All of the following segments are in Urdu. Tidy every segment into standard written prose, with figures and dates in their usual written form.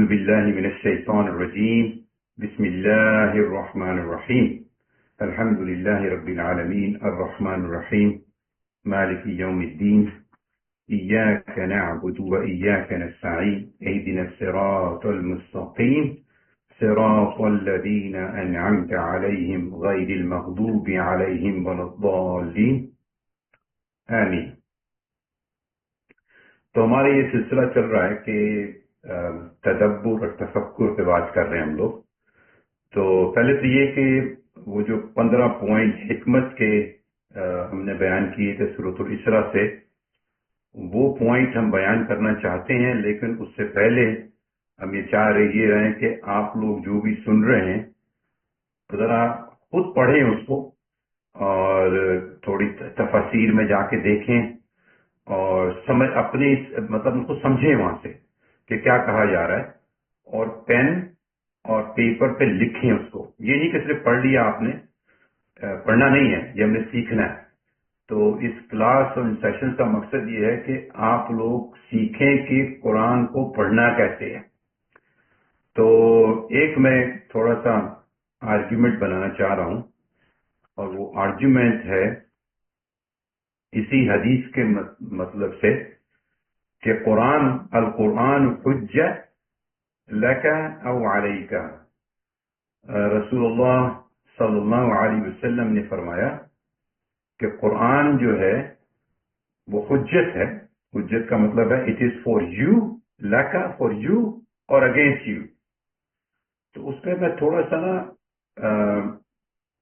أعوذ بالله من الشيطان الرجيم بسم الله الرحمن الرحيم الحمد لله رب العالمين الرحمن الرحيم مالك يوم الدين إياك نعبد وإياك نستعين اهدنا الصراط المستقيم صراط الذين أنعمت عليهم غير المغضوب عليهم ولا الضالين آمین. تو ہمارا یہ سلسلہ چل رہا ہے کہ تدبر اور تفکر پہ بات کر رہے ہیں ہم لوگ. تو پہلے تو یہ کہ وہ جو 15 پوائنٹ حکمت کے ہم نے بیان کیے تھے سورۃ الاسراء سے، وہ پوائنٹ ہم بیان کرنا چاہتے ہیں، لیکن اس سے پہلے ہم یہ چاہ رہے ہیں کہ آپ لوگ جو بھی سن رہے ہیں تو ذرا خود پڑھیں اس کو اور تھوڑی تفاسیر میں جا کے دیکھیں اور سمجھ اپنی مطلب اس کو سمجھیں وہاں سے کہ کیا کہا جا رہا ہے، اور پین اور پیپر پہ لکھیں اس کو. یہ نہیں کہ صرف پڑھ لیا آپ نے، پڑھنا نہیں ہے، یہ ہم نے سیکھنا ہے. تو اس کلاس اور ان سیشن کا مقصد یہ ہے کہ آپ لوگ سیکھیں کہ قرآن کو پڑھنا کیسے ہے. تو ایک میں تھوڑا سا آرگیومنٹ بنانا چاہ رہا ہوں، اور وہ آرگیومنٹ ہے اسی حدیث کے مطلب سے کہ القرآن حجہ لک او علیک. رسول اللہ صلی اللہ علیہ وسلم نے فرمایا کہ قرآن جو ہے وہ حجت ہے. حجت کا مطلب ہے it is for you, look for you اور اگینسٹ یو. تو اس پہ میں تھوڑا سا نا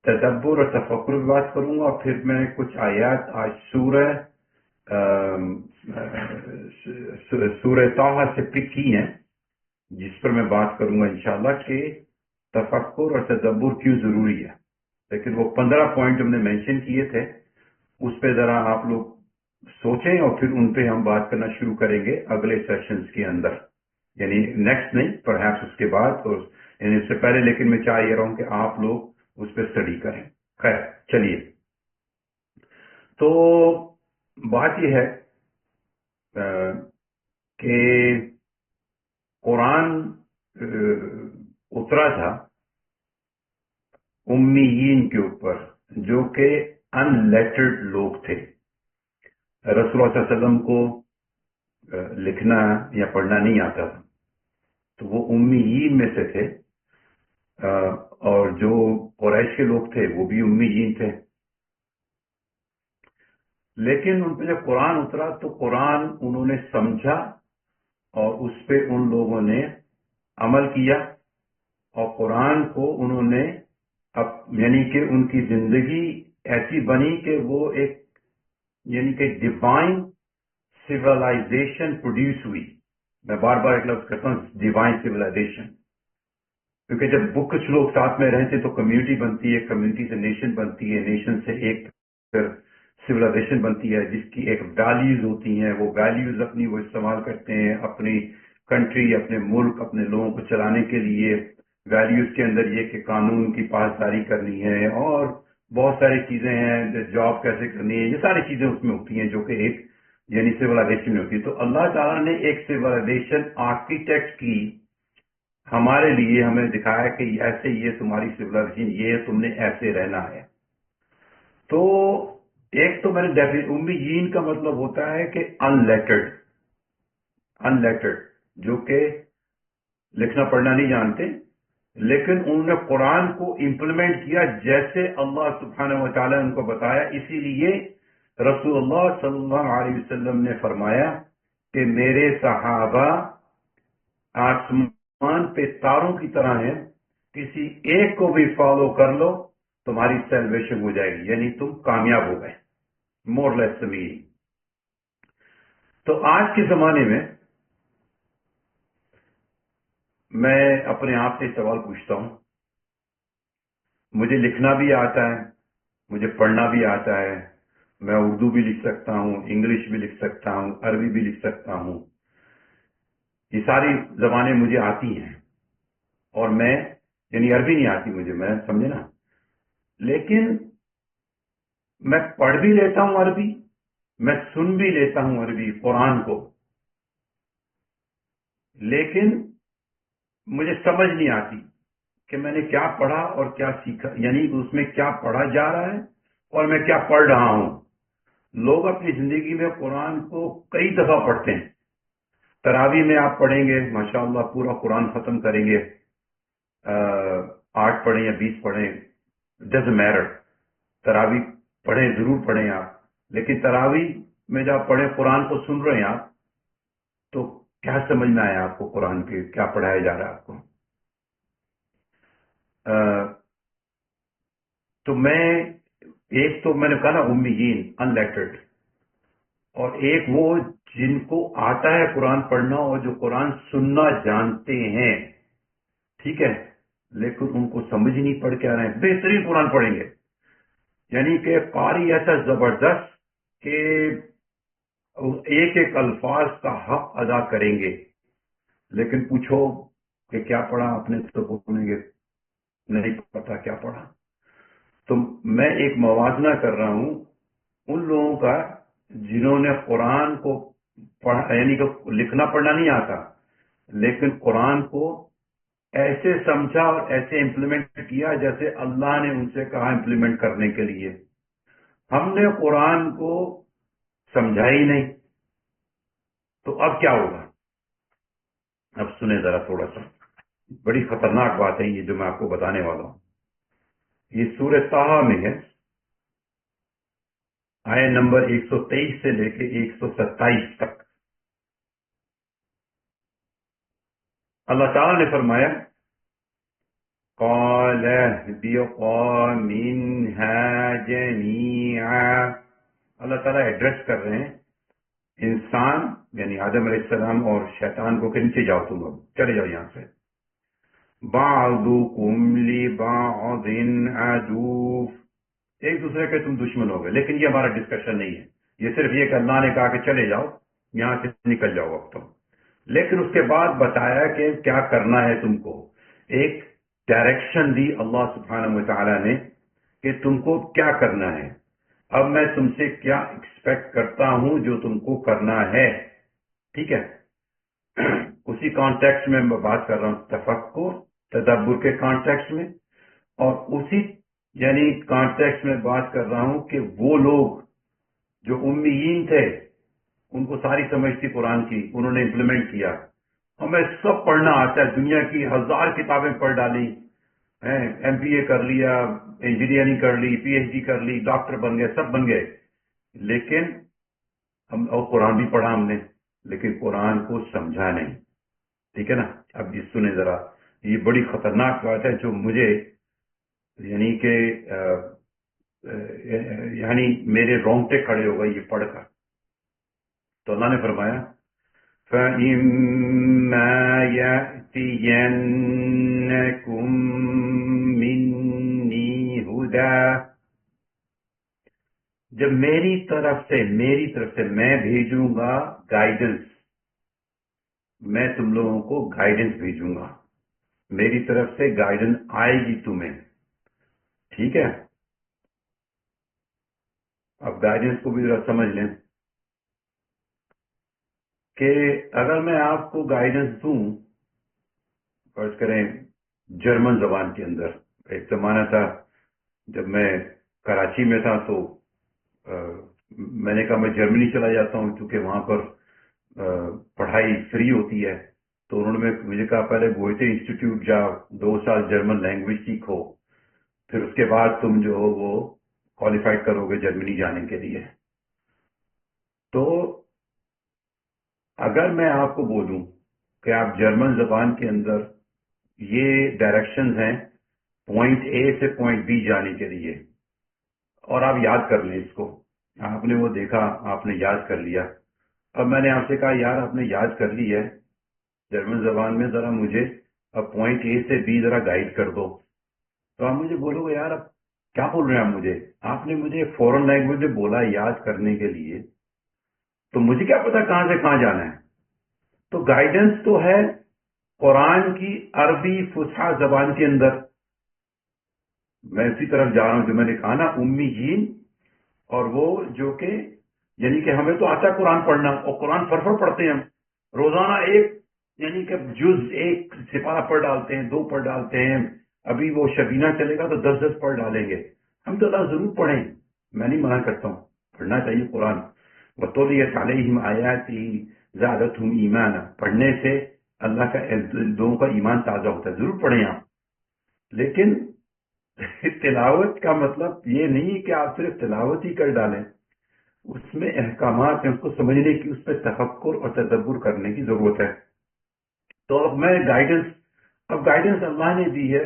تدبر اور تفکر کی بات کروں گا، اور پھر میں کچھ آیات آج سورہ طٰہٰ سے پک کی ہیں جس پر میں بات کروں گا انشاءاللہ کہ تفکر اور تدبر کیوں ضروری ہے. لیکن وہ 15 پوائنٹ ہم نے مینشن کیے تھے، اس پہ ذرا آپ لوگ سوچیں اور پھر ان پہ ہم بات کرنا شروع کریں گے اگلے سیشنز کے اندر، یعنی نیکسٹ نہیں، پرہیپس اس کے بعد، اور یعنی اس سے پہلے. لیکن میں چاہ یہ رہا ہوں کہ آپ لوگ اس پہ اسٹڈی کریں. خیر چلیے. تو بات یہ ہے کہ قرآن اترا تھا امیین کے اوپر جو کہ ان لیٹرڈ لوگ تھے. رسول اللہ صلی اللہ علیہ وسلم کو لکھنا یا پڑھنا نہیں آتا تھا، تو وہ امیین میں سے تھے. اور جو قریش کے لوگ تھے وہ بھی امیین تھے. لیکن ان پہ جب قرآن اترا تو قرآن انہوں نے سمجھا اور اس پہ ان لوگوں نے عمل کیا، اور قرآن کو انہوں نے یعنی کہ ان کی زندگی ایسی بنی کہ وہ ایک یعنی کہ ڈیوائن سویلائزیشن پروڈیوس ہوئی. میں بار بار ایک لفظ کرتا ہوں، ڈیوائن سویلائزیشن، کیونکہ جب کچھ لوگ ساتھ میں رہتے تو کمیونٹی بنتی ہے، کمیونٹی سے نیشن بنتی ہے، نیشن سے ایک سویلائزیشن بنتی ہے جس کی ایک ویلیوز ہوتی ہیں. وہ ویلیوز اپنی وہ استعمال کرتے ہیں اپنی کنٹری، اپنے ملک، اپنے لوگوں کو چلانے کے لیے. ویلیوز کے اندر یہ کہ قانون کی پاسداری کرنی ہے اور بہت ساری چیزیں ہیں، جاب کیسے کرنی ہے، یہ ساری چیزیں اس میں ہوتی ہیں جو کہ ایک یعنی سویلائزیشن میں ہوتی ہے. تو اللہ تعالیٰ نے ایک سویلائزیشن آرکیٹیکٹ کی ہمارے لیے، ہمیں دکھایا کہ ایسے یہ تمہاری سویلائزیشن، یہ تم نے ایسے رہنا ہے. تو ایک تو میں نے امیین کا مطلب ہوتا ہے کہ ان لیٹرڈ جو کہ لکھنا پڑھنا نہیں جانتے، لیکن انہوں نے قرآن کو امپلیمنٹ کیا جیسے اللہ سبحانہ و تعالیٰ نے ان کو بتایا. اسی لیے رسول اللہ صلی اللہ علیہ وسلم نے فرمایا کہ میرے صحابہ آسمان پہ تاروں کی طرح ہیں، کسی ایک کو بھی فالو کر لو تمہاری سیلویشن ہو جائے گی، یعنی تم کامیاب ہو گئے. مور لیس میری. تو آج کے زمانے میں میں اپنے آپ سے سوال پوچھتا ہوں، مجھے لکھنا بھی آتا ہے، مجھے پڑھنا بھی آتا ہے، میں اردو بھی لکھ سکتا ہوں، انگلش بھی لکھ سکتا ہوں، عربی بھی لکھ سکتا ہوں، یہ ساری زبانیں مجھے آتی ہیں. اور میں یعنی عربی نہیں آتی مجھے، میں سمجھے نا، لیکن میں پڑھ بھی لیتا ہوں عربی، میں سن بھی لیتا ہوں عربی قرآن کو. لیکن مجھے سمجھ نہیں آتی کہ میں نے کیا پڑھا اور کیا سیکھا، یعنی اس میں کیا پڑھا جا رہا ہے اور میں کیا پڑھ رہا ہوں۔ لوگ اپنی زندگی میں قرآن کو کئی دفعہ پڑھتے ہیں۔ تراویح میں آپ پڑھیں گے ماشاءاللہ پورا قرآن ختم کریں گے، 8 پڑھیں یا 20 پڑھیں، ڈزنٹ میٹر، تراویح پڑھیں، ضرور پڑھیں آپ، لیکن تراویح میں جب آپ پڑھیں قرآن کو سن رہے ہیں آپ، تو کیا سمجھ میں آیا آپ کو قرآن کے کیا پڑھایا جا رہا ہے آپ کو؟ تو میں ایک تو میں نے کہا نا امیین ان لیٹرڈ، اور ایک وہ جن کو آتا ہے قرآن پڑھنا اور جو قرآن سننا جانتے ہیں، ٹھیک ہے، لیکن ان کو سمجھ نہیں پڑھ کے آ رہے ہیں، بہترین قرآن پڑھیں گے، یعنی کہ قاری ایسا زبردست کہ ایک ایک الفاظ کا حق ادا کریں گے، لیکن پوچھو کہ کیا پڑھا آپ نے تو بولیں گے نہیں پتا کیا پڑھا۔ تو میں ایک موازنہ کر رہا ہوں ان لوگوں کا جنہوں نے قرآن کو پڑھا، یعنی کہ لکھنا پڑھنا نہیں آتا، لیکن قرآن کو ایسے سمجھا اور ایسے امپلیمنٹ کیا جیسے اللہ نے ان سے کہا امپلیمنٹ کرنے کے لیے۔ ہم نے قرآن کو سمجھا ہی نہیں، تو اب کیا ہوگا؟ اب سنیں ذرا تھوڑا سا، بڑی خطرناک بات ہے یہ جو میں آپ کو بتانے والا ہوں۔ یہ سورہ طٰہٰ میں ہے، آیت نمبر 123 سے لے کے 127 تک۔ اللہ تعالیٰ نے فرمایا قَالَ اهْبِطَا مِنْهَا جَمِيعًا، اللہ تعالیٰ ایڈریس کر رہے ہیں انسان یعنی آدم علیہ السلام اور شیطان کو کہ نیچے جاؤ، تم لوگ چلے جاؤ یہاں سے۔ بَعْضُكُمْ لِبَعْضٍ عَدُوٌّ، ایک دوسرے کے تم دشمن ہو گئے، لیکن یہ ہمارا ڈسکشن نہیں ہے، یہ صرف یہ کہ اللہ نے کہا کہ چلے جاؤ یہاں سے، نکل جاؤ اب تم، لیکن اس کے بعد بتایا کہ کیا کرنا ہے تم کو، ایک ڈائریکشن دی اللہ سبحانہ و تعالیٰ نے کہ تم کو کیا کرنا ہے۔ اب میں تم سے کیا ایکسپیکٹ کرتا ہوں جو تم کو کرنا ہے، ٹھیک ہے؟ اسی کانٹیکسٹ میں بات کر رہا ہوں، تفکر تدبر کے کانٹیکسٹ میں، اور اسی یعنی کانٹیکسٹ میں بات کر رہا ہوں کہ وہ لوگ جو امیین تھے ان کو ساری سمجھ تھی قرآن کی، انہوں نے امپلیمنٹ کیا، ہمیں سب پڑھنا آتا ہے، دنیا کی 1000 کتابیں پڑھ ڈالی، ایم بی اے کر لیا، انجینئرنگ کر لی، پی ایچ ڈی کر لی، ڈاکٹر بن گئے، سب بن گئے، لیکن ہم اور قرآن بھی پڑھا ہم نے، لیکن قرآن کو سمجھا نہیں، ٹھیک ہے نا؟ اب یہ سنیں ذرا، یہ بڑی خطرناک بات ہے جو مجھے یعنی کہ یعنی میرے رونگٹے کھڑے ہو گئے یہ پڑھ کر۔ تو اللہ نے فرمایا فَإِمَّا يَأْتِيَنَّكُم مِّنِّي هُدًى، جب میری طرف سے میں بھیجوں گا گائیڈنس، میں تم لوگوں کو گائیڈنس بھیجوں گا، میری طرف سے گائیڈنس آئے گی تمہیں، ٹھیک ہے؟ اب گائیڈنس کو بھی ذرا سمجھ لیں کہ اگر میں آپ کو گائیڈنس دوں، فرض کریں جرمن زبان کے اندر، ایک زمانہ تھا جب میں کراچی میں تھا تو میں نے کہا میں جرمنی چلا جاتا ہوں کیونکہ وہاں پر پڑھائی فری ہوتی ہے، تو انہوں نے مجھے کہا پہلے گوئٹے انسٹیٹیوٹ جاؤ، 2 سال جرمن لینگویج سیکھو، پھر اس کے بعد تم جو ہو وہ کوالیفائڈ کرو گے جرمنی جانے کے لیے۔ تو اگر میں آپ کو بولوں کہ آپ جرمن زبان کے اندر یہ ڈائریکشنز ہیں پوائنٹ اے سے پوائنٹ بی جانے کے لیے، اور آپ یاد کر لیں اس کو، آپ نے وہ دیکھا، آپ نے یاد کر لیا، اب میں نے آپ سے کہا یار آپ نے یاد کر لی ہے جرمن زبان میں، ذرا مجھے اب پوائنٹ اے سے بی ذرا گائیڈ کر دو، تو آپ مجھے بولو گے یار اب کیا بول رہے ہیں آپ نے مجھے فورن لینگویج میں بولا یاد کرنے کے لیے، تو مجھے کیا پتا کہاں سے کہاں جانا ہے؟ تو گائیڈنس تو ہے قرآن کی عربی فصحا زبان کے اندر، میں اسی طرف جا رہا ہوں جو میں نے کہا نا امیین، اور وہ جو کہ یعنی کہ ہمیں تو آتا ہے قرآن پڑھنا، اور قرآن فرفر پڑھتے ہیں ہم روزانہ، ایک یعنی کہ جز ایک سپارہ پڑھ ڈالتے ہیں، دو پڑھ ڈالتے ہیں، ابھی وہ شبینہ چلے گا تو 10 پڑھ ڈالیں گے. الحمدللہ ضرور پڑھیں، میں نہیں منع کرتا ہوں، پڑھنا چاہیے قرآن. وَتُلِيَتْ عَلَيْهِمْ آيَاتِهِ زَادَتْهُمْ ایمانا، پڑھنے سے اللہ کا لوگوں کا ایمان تازہ ہوتا ہے. ضرور پڑھیں آپ، لیکن تلاوت کا مطلب یہ نہیں کہ آپ صرف تلاوت ہی کر ڈالیں. اس میں احکامات ہیں، اس کو سمجھنے کی، اس پہ تفکر اور تدبر کرنے کی ضرورت ہے. تو اب گائیڈنس اللہ نے دی ہے،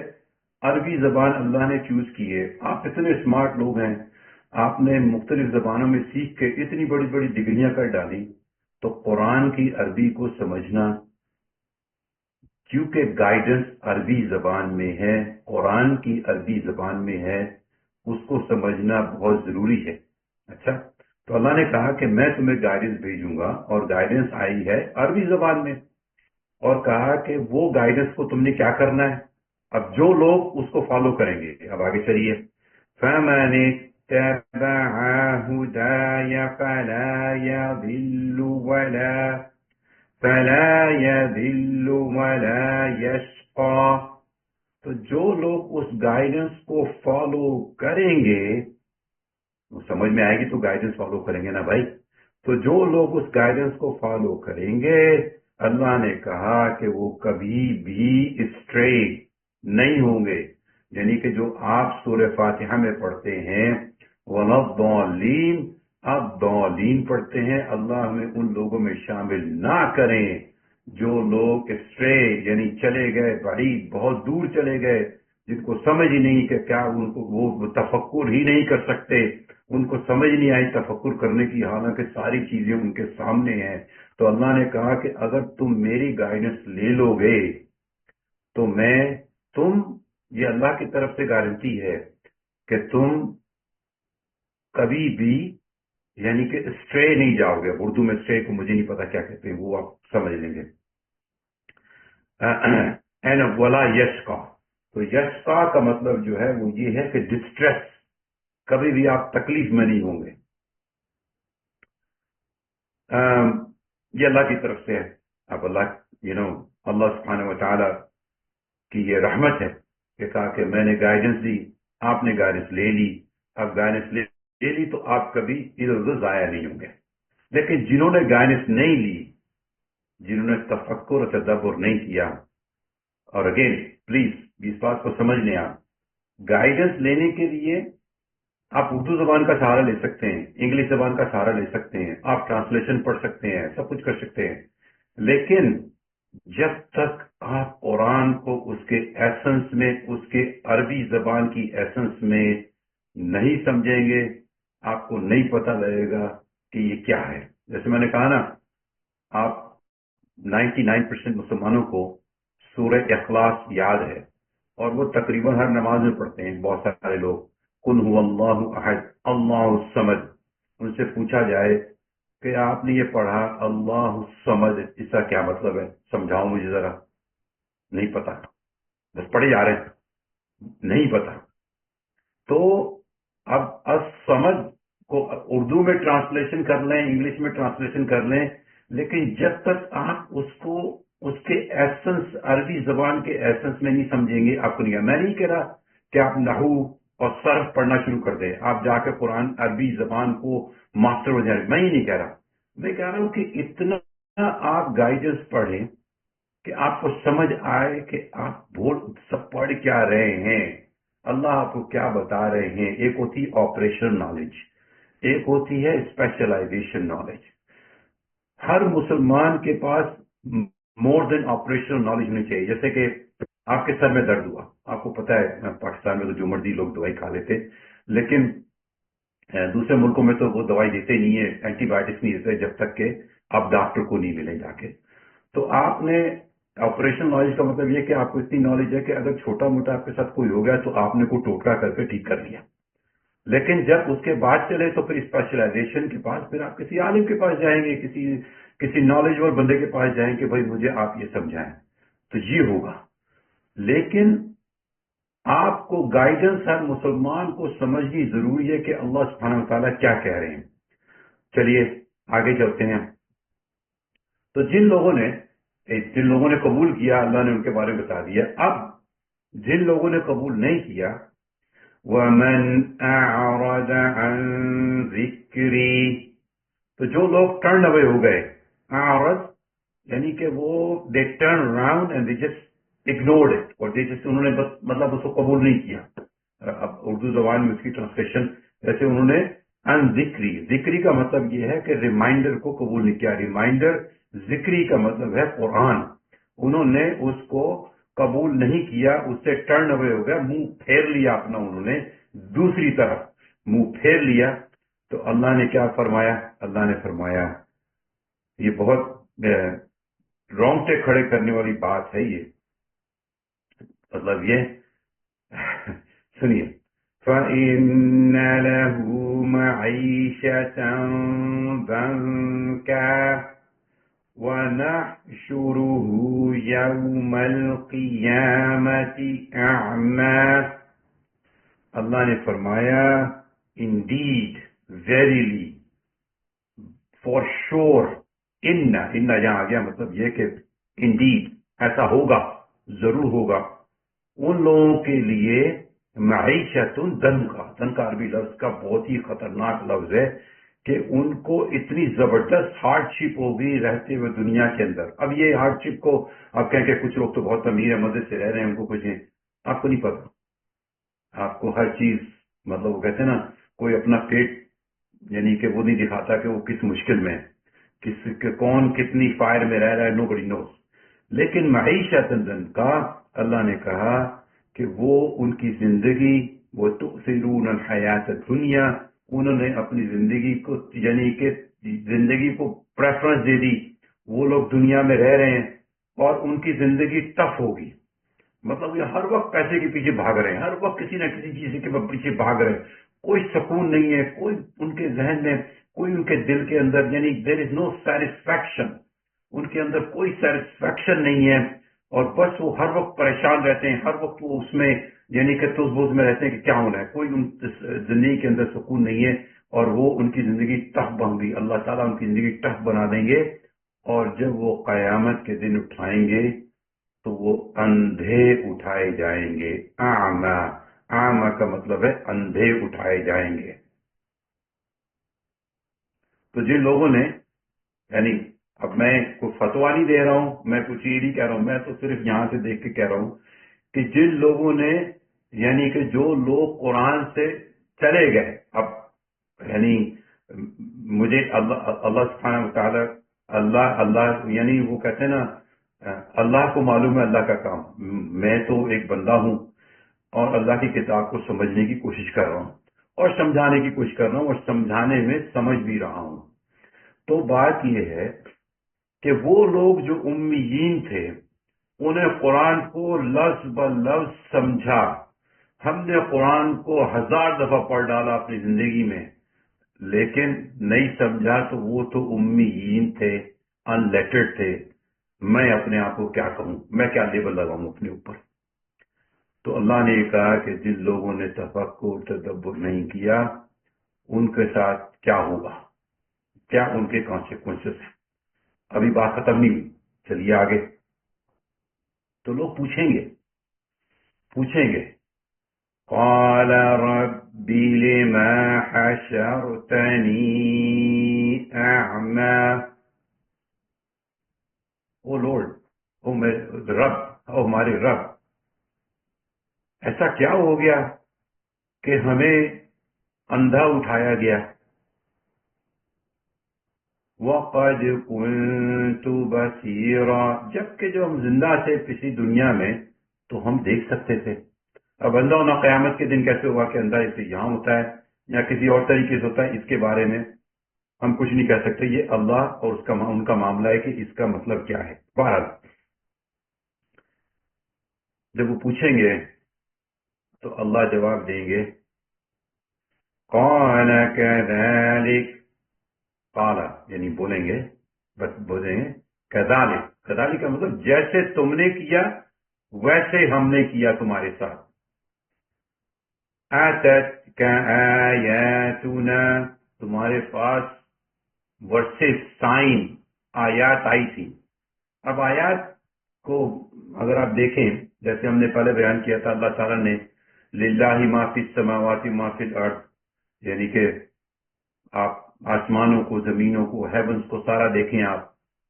عربی زبان اللہ نے چوز کی ہے. آپ اتنے اسمارٹ لوگ ہیں، آپ نے مختلف زبانوں میں سیکھ کے اتنی بڑی بڑی ڈگریاں کر ڈالی، تو قرآن کی عربی کو سمجھنا، کیونکہ گائیڈنس عربی زبان میں ہے، قرآن کی عربی زبان میں ہے، اس کو سمجھنا بہت ضروری ہے. اچھا، تو اللہ نے کہا کہ میں تمہیں گائیڈنس بھیجوں گا، اور گائیڈنس آئی ہے عربی زبان میں، اور کہا کہ وہ گائیڈنس کو تم نے کیا کرنا ہے. اب جو لوگ اس کو فالو کریں گے، اب آگے چلیے. فَمَنِ اتَّبَعَ هُدَايَ فَلَا يَضِلُّ وَلَا يَشْقَى. تو جو لوگ اس گائیڈنس کو فالو کریں گے، وہ سمجھ میں آئے گی تو گائیڈنس فالو کریں گے نا بھائی. تو جو لوگ اس گائیڈنس کو فالو کریں گے، اللہ نے کہا کہ وہ کبھی بھی اسٹرے نہیں ہوں گے. یعنی کہ جو آپ سورہ فاتحہ میں پڑھتے ہیں وَلَا الضَّالِّينَ، آپ ضالین پڑھتے ہیں، اللہ ہمیں ان لوگوں میں شامل نہ کریں جو لوگ اسٹرے یعنی چلے گئے، بعید بہت دور چلے گئے، جن کو سمجھ ہی نہیں کہ کیا، ان کو وہ تفکر ہی نہیں کر سکتے، ان کو سمجھ نہیں آئی تفکر کرنے کی، حالانکہ ساری چیزیں ان کے سامنے ہیں. تو اللہ نے کہا کہ اگر تم میری گائیڈنس لے لو گے تو تم، یہ اللہ کی طرف سے گارنٹی ہے کہ تم کبھی بھی یعنی کہ اسٹرے نہیں جاؤ گے. اردو میں اسٹرے کو مجھے نہیں پتا کیا کہتے ہیں، وہ آپ سمجھ لیں گے. ولا یشقا، تو یشقا کا مطلب جو ہے وہ یہ ہے کہ ڈسٹریس، کبھی بھی آپ تکلیف میں نہیں ہوں گے. یہ اللہ کی طرف سے ہے. اب اللہ سبحانہ و تعالی کی یہ رحمت ہے کہ کہا کہ میں نے گائیڈنس دی، آپ نے گائیڈنس لے لی. اب گائیڈنس لے لی تو آپ کبھی ادھر ادھر ضائع نہیں ہوں گے. لیکن جنہوں نے گائیڈنس نہیں لی، جنہوں نے تفکر اور تدبر نہیں کیا، اور اگین پلیز اس بات کو سمجھ لیں، آپ گائیڈنس لینے کے لیے آپ اردو زبان کا سہارا لے سکتے ہیں، انگلش زبان کا سہارا لے سکتے ہیں، آپ ٹرانسلیشن پڑھ سکتے ہیں، سب کچھ کر سکتے ہیں. لیکن جب تک آپ قرآن کو اس کے ایسنس میں، اس کے عربی زبان کی ایسنس میں نہیں سمجھیں گے، آپ کو نہیں پتہ لگے گا کہ یہ کیا ہے. جیسے میں نے کہا نا، آپ 99% مسلمانوں کو سورہ اخلاص یاد ہے، اور وہ تقریباً ہر نماز میں پڑھتے ہیں. بہت سارے لوگ قل هو اللہ احد اللہ الصمد، ان سے پوچھا جائے کہ آپ نے یہ پڑھا اللہ الصمد، اس کا کیا مطلب ہے، سمجھاؤ مجھے ذرا. نہیں پتا، بس پڑھے جا رہے ہیں، نہیں پتا. تو اب الصمد کو اردو میں ٹرانسلیشن کر لیں، انگلش میں ٹرانسلیشن کر لیں، لیکن جب تک آپ اس کے ایسنس، عربی زبان کے ایسنس میں نہیں سمجھیں گے، آپ کو نہیں. میں نہیں کہہ رہا کہ آپ نحو اور صرف پڑھنا شروع کر دیں، آپ جا کے قرآن عربی زبان کو ماسٹر ہو جائیں، میں ہی نہیں کہہ رہا. میں کہہ رہا ہوں کہ اتنا آپ گائیڈنس پڑھیں کہ آپ کو سمجھ آئے کہ آپ سب پڑھ کیا رہے ہیں، اللہ آپ کو کیا بتا رہے ہیں. ایک ہوتی آپریشنل نالج، ایک ہوتی ہے اسپیشلائزیشن نالج. ہر مسلمان کے پاس مور دین آپریشنل نالج ہونی چاہیے. جیسے کہ آپ کے سر میں درد ہوا، آپ کو پتا ہے پاکستان میں تو جو مرضی لوگ دوائی کھا لیتے، لیکن دوسرے ملکوں میں تو وہ دوائی دیتے نہیں ہے، اینٹی بایوٹکس نہیں دیتے جب تک کہ آپ ڈاکٹر کو نہیں ملیں جا کے. تو آپ نے آپریشن نالج کا مطلب یہ کہ آپ کو اتنی نالج ہے کہ اگر چھوٹا موٹا آپ کے ساتھ کوئی ہو گیا تو آپ نے کوئی ٹوٹکا کر کے ٹھیک کر لیا. لیکن جب اس کے بعد چلے تو پھر اسپیشلائزیشن کے پاس پھر آپ کسی عالم کے پاس جائیں گے، کسی نالجبل بندے کے پاس جائیں کہ بھائی مجھے آپ یہ سمجھائیں، تو یہ ہوگا. لیکن آپ کو گائیڈنس ہر مسلمان کو سمجھنی ضروری ہے کہ اللہ سبحانہ وتعالیٰ کیا کہہ رہے ہیں. چلیے آگے چلتے ہیں. تو جن لوگوں نے جن لوگوں نے قبول کیا اللہ نے ان کے بارے میں بتا دیا. اب جن لوگوں نے قبول نہیں کیا وَمَنْ أَعْرَضَ عَنْ ذِكْرِي، تو جو لوگ ٹرن اوے ہو گئے. اعرض یعنی کہ وہ دے turn around and they just ignored it, اور دے جسٹ انہوں نے بس مطلب اس کو قبول نہیں کیا. اب اردو زبان میں اس کی ٹرانسلیشن جیسے انہوں نے ان ذکری، ذکری کا مطلب یہ ہے کہ ریمائنڈر کو قبول نہیں کیا. ریمائنڈر ذکری کا مطلب ہے قرآن. انہوں نے اس کو قبول نہیں کیا، اس سے ٹرن اوے ہو گیا، منہ پھیر لیا اپنا، انہوں نے دوسری طرف منہ پھیر لیا. تو اللہ نے کیا فرمایا؟ اللہ نے فرمایا، یہ بہت رونگٹے کھڑے کرنے والی بات ہے یہ. مطلب یہ سنیے، فَإِنَّ لَهُ مَعِيشَةً ضَنكًا وَنَحْشُرُهُ يَوْمَ الْقِيَامَةِ أَعْمَى. اللہ نے فرمایا indeed, verily, for sure, ان جہاں آ گیا مطلب یہ کہ indeed ایسا ہوگا، ضرور ہوگا ان لوگوں کے لیے معیشت ضنکا عربی لفظ کا بہت ہی خطرناک لفظ ہے کہ ان کو اتنی زبردست ہارڈ شپ ہوگی رہتے ہوئے دنیا کے اندر. اب یہ ہارڈ شپ کو آپ کہیں کہ کچھ لوگ تو بہت امیر ہے، مزے سے رہ رہے ہیں، ان کو کچھ نہیں. آپ کو نہیں پتا، آپ کو ہر چیز مطلب وہ کہتے ہیں نا، کوئی اپنا پیٹ یعنی کہ وہ نہیں دکھاتا کہ وہ کس مشکل میں ہے، کون کتنی فائر میں رہ رہا ہے، نو بڈی نوز. لیکن معیشت کا اللہ نے کہا کہ وہ ان کی زندگی، وہ تؤثرون الحیات الدنیا، انہوں نے اپنی زندگی کو یعنی کہ زندگی کو پریفرنس دے دی. وہ لوگ دنیا میں رہ رہے ہیں اور ان کی زندگی ٹف ہوگی. مطلب یہ ہر وقت پیسے کے پیچھے بھاگ رہے ہیں، ہر وقت کسی نہ کسی چیز کے پیچھے بھاگ رہے ہیں. کوئی سکون نہیں ہے، کوئی ان کے ذہن میں، کوئی ان کے دل کے اندر، یعنی دیر از نو سیٹسفیکشن، ان کے اندر کوئی سیٹسفیکشن نہیں ہے. اور بس وہ ہر وقت پریشان رہتے ہیں، ہر وقت وہ اس میں یعنی کہ تس بوز میں رہتے ہیں کہ کیا ہونا ہے. کوئی ان زندگی کے اندر سکون نہیں ہے اور وہ ان کی زندگی ٹف بن گئی. اللہ تعالیٰ ان کی زندگی ٹف بنا دیں گے اور جب وہ قیامت کے دن اٹھائیں گے تو وہ اندھے اٹھائے جائیں گے. اعمى، اعمى کا مطلب ہے اندھے اٹھائے جائیں گے. تو جن لوگوں نے یعنی اب میں کوئی فتوا نہیں دے رہا ہوں، میں کچھ یہ نہیں کہہ رہا ہوں، میں تو صرف یہاں سے دیکھ کے کہہ رہا ہوں کہ جن لوگوں نے یعنی کہ جو لوگ قرآن سے چلے گئے، اب یعنی مجھے اللہ سبحانہ وتعالی اللہ یعنی وہ کہتے ہیں نا اللہ کو معلوم ہے اللہ کا کام. میں تو ایک بندہ ہوں اور اللہ کی کتاب کو سمجھنے کی کوشش کر رہا ہوں اور سمجھانے کی کوشش کر رہا ہوں اور سمجھانے میں سمجھ بھی رہا ہوں. تو بات یہ ہے کہ وہ لوگ جو امیین تھے انہیں قرآن کو لفظ بلفظ سمجھا. ہم نے قرآن کو 1000 دفعہ پڑھ ڈالا اپنی زندگی میں، لیکن نہیں سمجھا تو وہ تو امیین تھے، ان لیٹرڈ تھے. میں اپنے آپ کو کیا کہوں، میں کیا لیبل لگاؤں اپنے اوپر. تو اللہ نے یہ کہا کہ جن لوگوں نے تفکر تدبر نہیں کیا ان کے ساتھ کیا ہوگا، کیا ان کے کانسیکوینسز ہیں. ابھی بات ختم نہیں ہوئی، چلیے آگے. تو لوگ پوچھیں گے قال رب لما حشرتنی اعمى. او لارڈ، او میرے رب، او ہمارے رب، ایسا کیا ہو گیا کہ ہمیں اندھا اٹھایا گیا. وَقَدْ كُنْتُ بَصِيرًا، جبکہ جو ہم زندہ تھے پچھلی دنیا میں تو ہم دیکھ سکتے تھے. اب اندھا ہونا قیامت کے دن کیسے ہوا کہ اندھا اسے یہاں ہوتا ہے یا کسی اور طریقے سے ہوتا ہے، اس کے بارے میں ہم کچھ نہیں کہہ سکتے. یہ اللہ اور ان کا معاملہ ہے کہ اس کا مطلب کیا ہے. بہرحال جب وہ پوچھیں گے تو اللہ جواب دیں گے قَالَ كَذَلِكَ، قال یعنی بولیں گے كَذَلِكَ. كَذَلِكَ کا مطلب جیسے تم نے کیا ویسے ہم نے کیا تمہارے ساتھ. آتَتْكَ آیاتنا، تمہارے پاس ورسز، سائن، آیات آئی تھی. اب آیات کو اگر آپ دیکھیں، جیسے ہم نے پہلے بیان کیا تھا، اللہ تعالیٰ نے للہ ما فی السماوات ما فی الارض، یعنی کہ آپ آسمانوں کو، زمینوں کو، ہیونز کو سارا دیکھیں،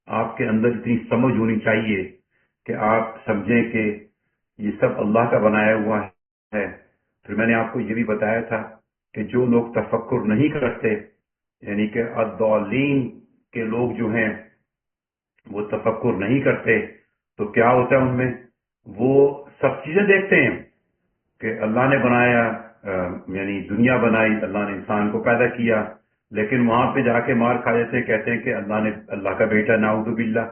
آپ کے اندر اتنی سمجھ ہونی چاہیے کہ آپ سمجھیں کہ یہ سب اللہ کا بنایا ہوا ہے۔ پھر میں نے آپ کو یہ بھی بتایا تھا کہ جو لوگ تفکر نہیں کرتے، یعنی کہ الضالین کے لوگ جو ہیں وہ تفکر نہیں کرتے، تو کیا ہوتا ہے ان میں؟ وہ سب چیزیں دیکھتے ہیں کہ اللہ نے بنایا، یعنی دنیا بنائی، اللہ نے انسان کو پیدا کیا، لیکن وہاں پہ جا کے مار کھا جاتے ہیں، کہتے ہیں کہ اللہ کا بیٹا، نعوذ باللہ۔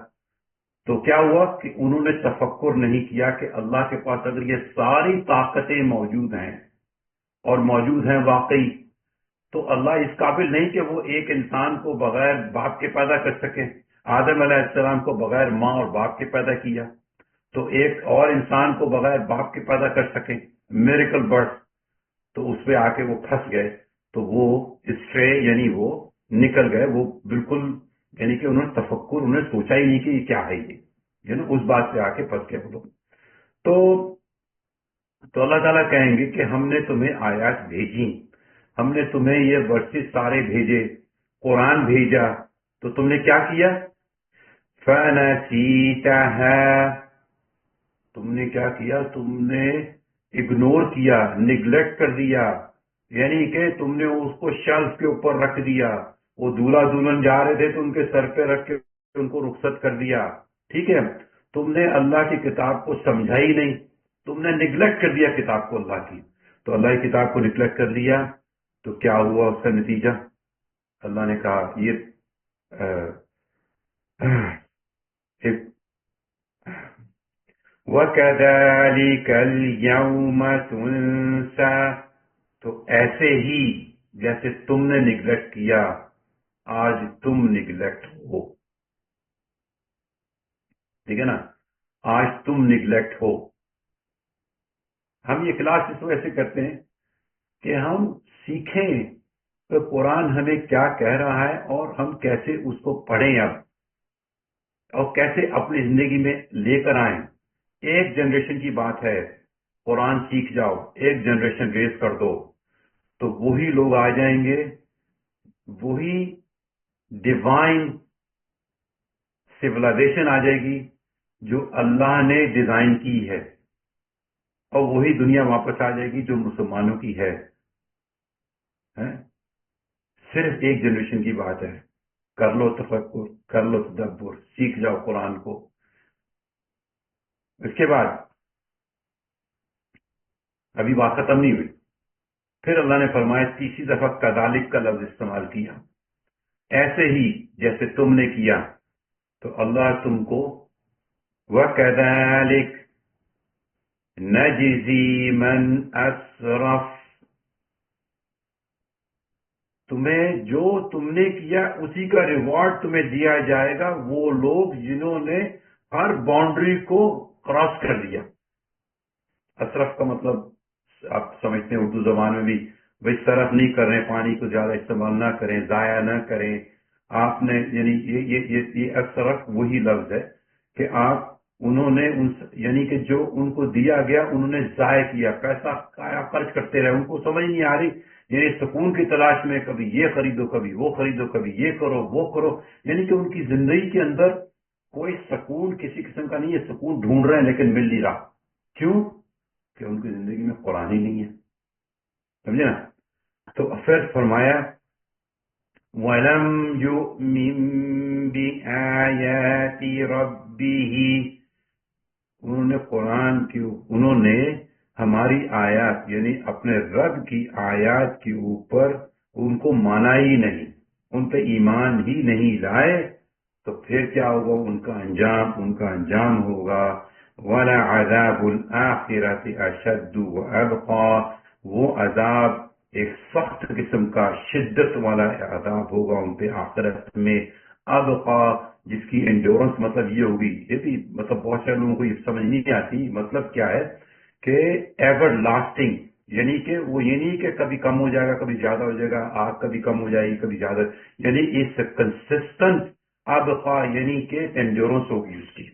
تو کیا ہوا کہ انہوں نے تفکر نہیں کیا کہ اللہ کے پاس اگر یہ ساری طاقتیں موجود ہیں اور موجود ہیں واقعی، تو اللہ اس قابل نہیں کہ وہ ایک انسان کو بغیر باپ کے پیدا کر سکے۔ آدم علیہ السلام کو بغیر ماں اور باپ کے پیدا کیا، تو ایک اور انسان کو بغیر باپ کے پیدا کر سکے، میریکل برتھ۔ تو اس پہ آ کے وہ پھنس گئے، تو وہ اسٹرے، یعنی وہ نکل گئے، وہ بالکل، یعنی کہ انہوں نے تفکر، انہوں نے سوچا ہی نہیں کہ یہ کیا ہے، یہ نا اس بات پہ آ کے پھنس گئے وہ لوگ۔ تو اللہ تعالیٰ کہیں گے کہ ہم نے تمہیں آیات بھیجی، ہم نے تمہیں یہ ورسز سارے بھیجے، قرآن بھیجا، تو تم نے کیا کیا؟ فَنَسِيتَهَا، تم نے کیا کیا؟ تم نے اگنور کیا، نگلیکٹ کر دیا، یعنی کہ تم نے اس کو شیلف کے اوپر رکھ دیا۔ وہ دولہا دلہن جا رہے تھے تو ان کے سر پہ رکھ کے ان کو رخصت کر دیا، ٹھیک ہے؟ تم نے اللہ کی کتاب کو سمجھا ہی نہیں، تم نے نگلیکٹ کر دیا کتاب کو اللہ کی۔ تو اللہ کی کتاب کو نگلیکٹ کر دیا تو کیا ہوا اس کا نتیجہ؟ اللہ نے کہا وَكَذَلِكَ الْيَوْمَ تُنْسَى، تو ایسے ہی جیسے تم نے نگلیکٹ کیا، آج تم نگلیکٹ ہو، ٹھیک ہے نا؟ آج تم نگلیکٹ ہو۔ ہم یہ کلاس اس وجہ سے کرتے ہیں کہ ہم سیکھیں کہ قرآن ہمیں کیا کہہ رہا ہے اور ہم کیسے اس کو پڑھیں اب، اور کیسے اپنی زندگی میں لے کر آئیں۔ ایک جنریشن کی بات ہے، قرآن سیکھ جاؤ، ایک جنریشن ریز کر دو، تو وہی لوگ آ جائیں گے، وہی ڈیوائن سیولائزیشن آ جائے گی جو اللہ نے ڈیزائن کی ہے، اور وہی دنیا واپس آ جائے گی جو مسلمانوں کی ہے۔ صرف ایک جنریشن کی بات ہے، کر لو تفکر، کر لو تدبر، سیکھ جاؤ قرآن کو۔ اس کے بعد ابھی بات ختم نہیں ہوئی، پھر اللہ نے فرمایا تیسری دفعہ کذالک کا لفظ استعمال کیا، ایسے ہی جیسے تم نے کیا، تو اللہ تم کو وَكَذَلِكَ نَجْزِي مَنْ أَسْرَفَ، تمہیں جو تم نے کیا اسی کا ریوارڈ تمہیں دیا جائے گا، وہ لوگ جنہوں نے ہر باؤنڈری کو کراس کر دیا۔ اسرف کا مطلب آپ سمجھتے ہیں اردو زبان میں بھی، بھائی صرف نہیں کر رہے، پانی کو زیادہ استعمال نہ کریں، ضائع نہ کریں۔ آپ نے یعنی یہ اسرف وہی لفظ ہے کہ آپ انہوں نے یعنی کہ جو ان کو دیا گیا انہوں نے ضائع کیا، پیسہ خرچ کرتے رہے، ان کو سمجھ نہیں آ رہی، یعنی سکون کی تلاش میں کبھی یہ خریدو، کبھی وہ خریدو، کبھی یہ کرو وہ کرو، یعنی کہ ان کی زندگی کے اندر کوئی سکون کسی قسم کا نہیں ہے، سکون ڈھونڈ رہے ہیں لیکن مل نہیں رہا۔ کیوں؟ کہ ان کی زندگی میں قرآن ہی نہیں ہے، سمجھے نا؟ تو پھر فرمایا وَلَمْ يُؤْمِن بِآيَاتِ رَبِّهِ، انہوں نے ہماری آیات یعنی اپنے رب کی آیات کے اوپر ان کو مانا ہی نہیں، ان پہ ایمان ہی نہیں لائے، تو پھر کیا ہوگا؟ ان کا انجام ہوگا وَلَعَذَابُ الْآخِرَةِ أَشَدُّ وَأَبْقَى، وہ عذاب ایک سخت قسم کا شدت والا عذاب ہوگا ان پہ آخرت میں، ابقا، جس کی انڈورنس مطلب یہ ہوگی، یہ بھی مطلب بہت سے لوگوں کو یہ سمجھ نہیں آتی، مطلب کیا ہے کہ ایور لاسٹنگ، یعنی کہ وہ یہ نہیں کہ کبھی کم ہو جائے گا کبھی زیادہ ہو جائے گا، آگ کبھی کم ہو جائے گی کبھی زیادہ، یعنی اس کنسسٹنٹ ابقا، یعنی کہ انڈورنس ہوگی اس کی،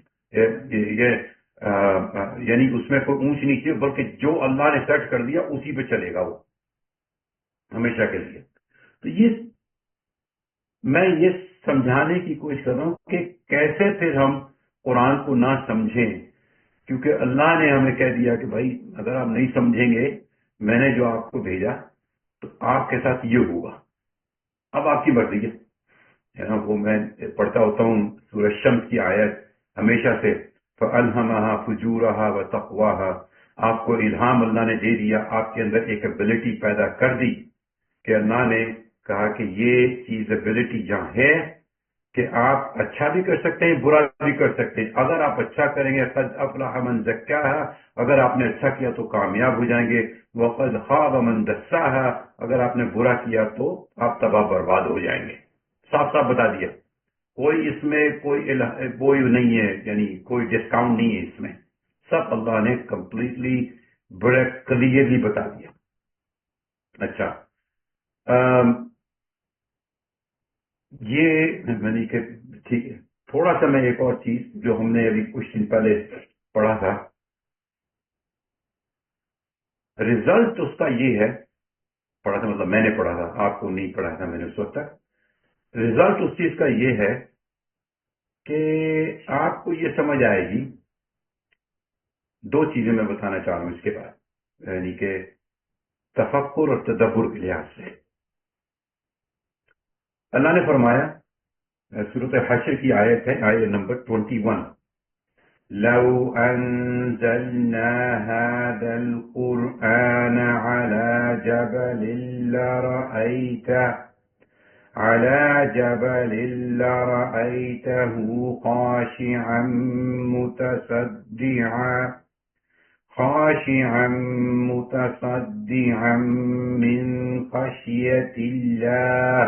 یعنی اس میں کوئی اونچ نیچے، بلکہ جو اللہ نے سیٹ کر دیا اسی پہ چلے گا وہ ہمیشہ کے لیے. تو میں یہ سمجھانے کی کوشش کر رہا ہوں کہ کیسے پھر ہم قرآن کو نہ سمجھیں، کیونکہ اللہ نے ہمیں کہہ دیا کہ بھائی اگر آپ نہیں سمجھیں گے میں نے جو آپ کو بھیجا تو آپ کے ساتھ یہ ہوگا. اب آپ کی مرضی ہے نا. وہ میں پڑھتا ہوتا ہوں سورہ شمس کی آیت ہمیشہ سے، فَأَلْهَمَهَا فُجُورَهَا وَتَقْوَاهَا. آپ کو الہام اللہ نے دے دیا، آپ کے اندر ایک ایبلٹی پیدا کر دی کہ اللہ نے کہا کہ یہ چیز ایبلٹی جہاں ہے کہ آپ اچھا بھی کر سکتے ہیں برا بھی کر سکتے ہیں. اگر آپ اچھا کریں گے قد افلح من زکاہا، اگر آپ نے اچھا کیا تو کامیاب ہو جائیں گے. وقد خاب من دساہا، اگر آپ نے برا کیا تو آپ تباہ برباد ہو جائیں گے. صاف صاف بتا دیا. کوئی اس میں کوئی نہیں ہے، یعنی کوئی ڈسکاؤنٹ نہیں ہے اس میں. سب اللہ نے کمپلیٹلی بڑے کلیئرلی بتا دیا. اچھا، یہ میں نے کہ ٹھیک ہے. تھوڑا سا میں ایک اور چیز جو ہم نے ابھی کچھ دن پہلے پڑھا تھا، ریزلٹ اس کا یہ ہے، پڑھا تھا مطلب میں نے پڑھا تھا، آپ کو نہیں پڑھا تھا میں نے اس وقت تک. ریزلٹ اس چیز کا یہ ہے کہ آپ کو یہ سمجھ آئے گی. دو چیزیں میں بتانا چاہ رہا ہوں اس کے بعد، یعنی کہ تفکر اور تدبر کے لحاظ سے. اللہ نے فرمایا، سورۃ حشر کی آیت ہے، آیت نمبر 21، لو انزلنا هذا القرآن على جبل لرأيته خاشعا متصدعا من خشية الله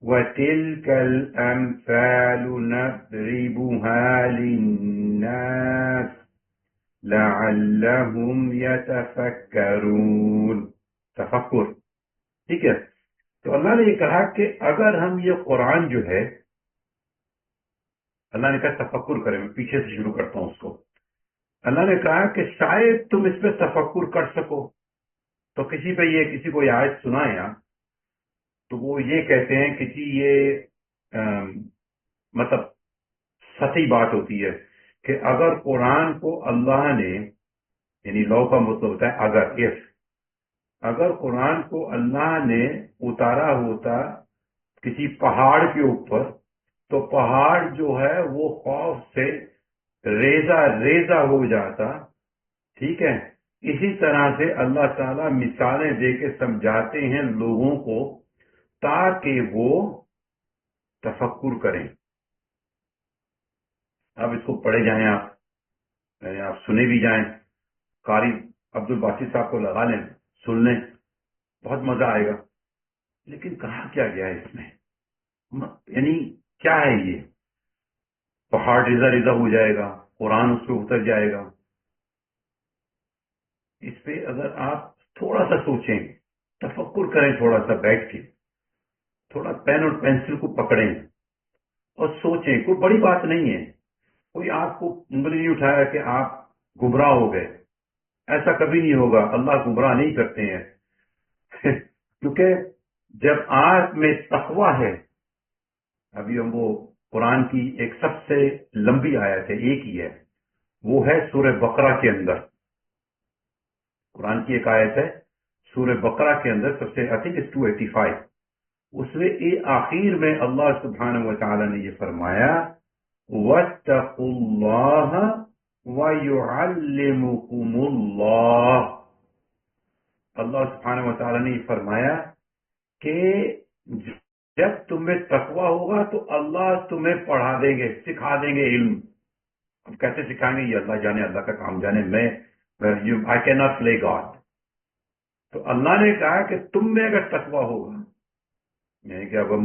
وتلك الأمثال نضربها للناس لعلهم يتفكرون. تفکر، ٹھیک ہے. تو اللہ نے یہ کہا کہ اگر ہم یہ قرآن جو ہے، اللہ نے کہا تفکر کریں. میں پیچھے سے شروع کرتا ہوں اس کو. اللہ نے کہا کہ شاید تم اس پہ تفکر کر سکو. تو کسی کو یہ آیت سنائیں آپ تو وہ یہ کہتے ہیں کہ جی یہ مطلب سچی بات ہوتی ہے کہ اگر قرآن کو اللہ نے، یعنی لو کا مطلب ہوتا ہے اگر قرآن کو اللہ نے اتارا ہوتا کسی پہاڑ کے اوپر تو پہاڑ جو ہے وہ خوف سے ریزہ ریزہ ہو جاتا. ٹھیک ہے. اسی طرح سے اللہ تعالیٰ مثالیں دے کے سمجھاتے ہیں لوگوں کو تاکہ وہ تفکر کریں. اب اس کو پڑھے جائیں آپ سنے بھی جائیں. قاری عبد الباسط صاحب کو لگا لیں، سن لیں، بہت مزہ آئے گا. لیکن کہا کیا گیا ہے اس میں؟ یعنی کیا ہے یہ؟ پہاڑ ریزہ ریزہ ہو جائے گا، قرآن اس پہ اتر جائے گا. اس پہ اگر آپ تھوڑا سا سوچیں، تفکر کریں، تھوڑا سا بیٹھ کے تھوڑا پین اور پینسل کو پکڑیں اور سوچیں. کوئی بڑی بات نہیں ہے. کوئی آپ کو انگلی نہیں اٹھایا کہ آپ گمراہ ہو گئے. ایسا کبھی نہیں ہوگا. اللہ گمراہ نہیں کرتے ہیں. کیونکہ جب آپ میں تقویٰ ہے، ابھی ہم وہ قرآن کی ایک سب سے لمبی آیت ہے، ایک ہی ہے، وہ ہے سورہ بقرہ کے اندر. قرآن کی ایک آیت ہے سورہ بقرہ کے اندر، سب سے I think it's 285. اس میں آخر میں اللہ سبحانہ و تعالی نے یہ فرمایا، وَاتَّقُوا اللَّهَ وَيُعَلِّمُكُمُ اللَّهُ. اللہ سبحانہ و تعالی نے یہ فرمایا کہ جب تمہیں تقوی ہوگا تو اللہ تمہیں پڑھا دیں گے، سکھا دیں گے علم. اب کیسے سکھائیں گے یہ اللہ جانے، اللہ کا کام جانے. I cannot play God. تو اللہ نے کہا کہ تم میں اگر تقوی ہوگا، یعنی کہ اب ہم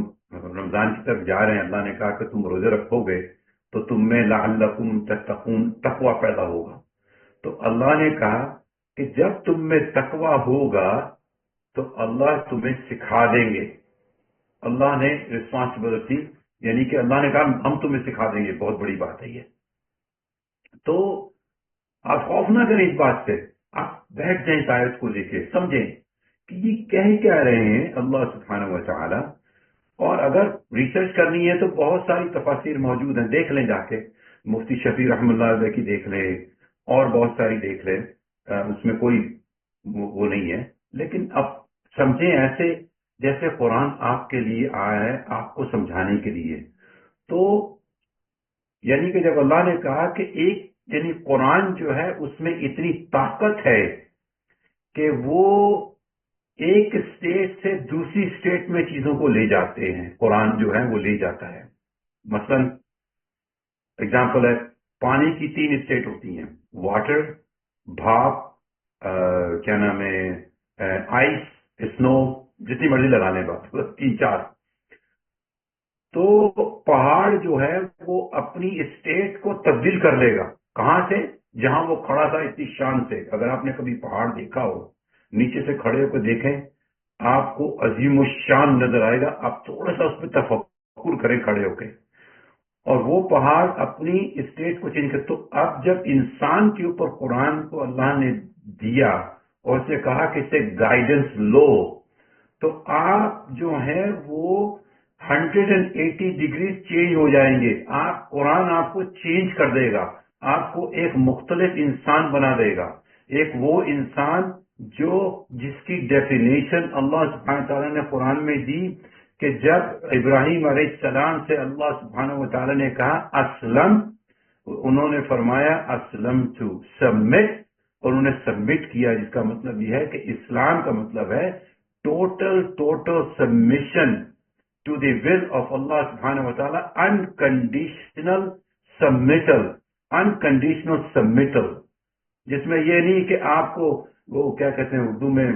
رمضان کی طرف جا رہے ہیں، اللہ نے کہا کہ تم روزے رکھو گے تو تم میں لعلکم تتقون تقوی پیدا ہوگا. تو اللہ نے کہا کہ جب تم میں تقوی ہوگا تو اللہ تمہیں سکھا دیں گے. اللہ نے رسپانسبلٹی، یعنی کہ اللہ نے کہا ہم تمہیں سکھا دیں گے. بہت بڑی بات ہے یہ. تو آپ خوف نہ کریں اس بات سے، آپ بیٹھ جائیں اس آیت کو دیکھیں، سمجھیں کہ یہ کہہ کیا رہے ہیں اللہ سبحانہ و تعالی. اور اگر ریسرچ کرنی ہے تو بہت ساری تفاسیر موجود ہیں، دیکھ لیں جا کے، مفتی شفیع رحم اللہ علیہ کی دیکھ لیں، اور بہت ساری دیکھ لیں، اس میں کوئی وہ نہیں ہے. لیکن اب سمجھیں ایسے جیسے قرآن آپ کے لیے آیا ہے، آپ کو سمجھانے کے لیے. تو یعنی کہ جب اللہ نے کہا کہ ایک یعنی قرآن جو ہے اس میں اتنی طاقت ہے کہ وہ ایک اسٹیٹ سے دوسری اسٹیٹ میں چیزوں کو لے جاتے ہیں، قرآن جو ہے وہ لے جاتا ہے. مثلا اگزامپل ہے، پانی کی 3 اسٹیٹ ہوتی ہیں: واٹر، بھاپ، کیا نام ہے، آئس، اسنو، جتنی مرضی لگانے بات، 3 4. تو پہاڑ جو ہے وہ اپنی اسٹیٹ کو تبدیل کر لے گا. کہاں سے؟ جہاں وہ کھڑا تھا اتنی شان سے. اگر آپ نے کبھی پہاڑ دیکھا ہو، نیچے سے کھڑے ہو کے دیکھیں، آپ کو عظیم الشان نظر آئے گا. آپ تھوڑا سا اس پہ تفکر کریں کھڑے ہو کے، اور وہ پہاڑ اپنی اسٹیٹ کو چینج کر. تو اب جب انسان کے اوپر قرآن کو اللہ نے دیا اور اسے کہا کہ اسے گائیڈنس لو، تو آپ جو ہے وہ 180 ڈگری چینج ہو جائیں گے. قرآن آپ کو چینج کر دے گا، آپ کو ایک مختلف انسان بنا دے گا. ایک وہ انسان جس کی ڈیفینیشن اللہ سبحانہ تعالیٰ نے قرآن میں دی کہ جب ابراہیم علیہ السلام سے اللہ سبحانہ و تعالیٰ نے کہا اسلم، انہوں نے فرمایا اسلم ٹو سبمٹ، اور انہوں نے سبمٹ کیا، جس کا مطلب یہ ہے کہ اسلام کا مطلب ہے total submission to the will of اللہ سبحانہ و تعالیٰ، انکنڈیشنل سبمیٹل، انکنڈیشنل سبمیٹل، جس میں یہ نہیں کہ آپ کو وہ کیا کہتے ہیں اردو میں،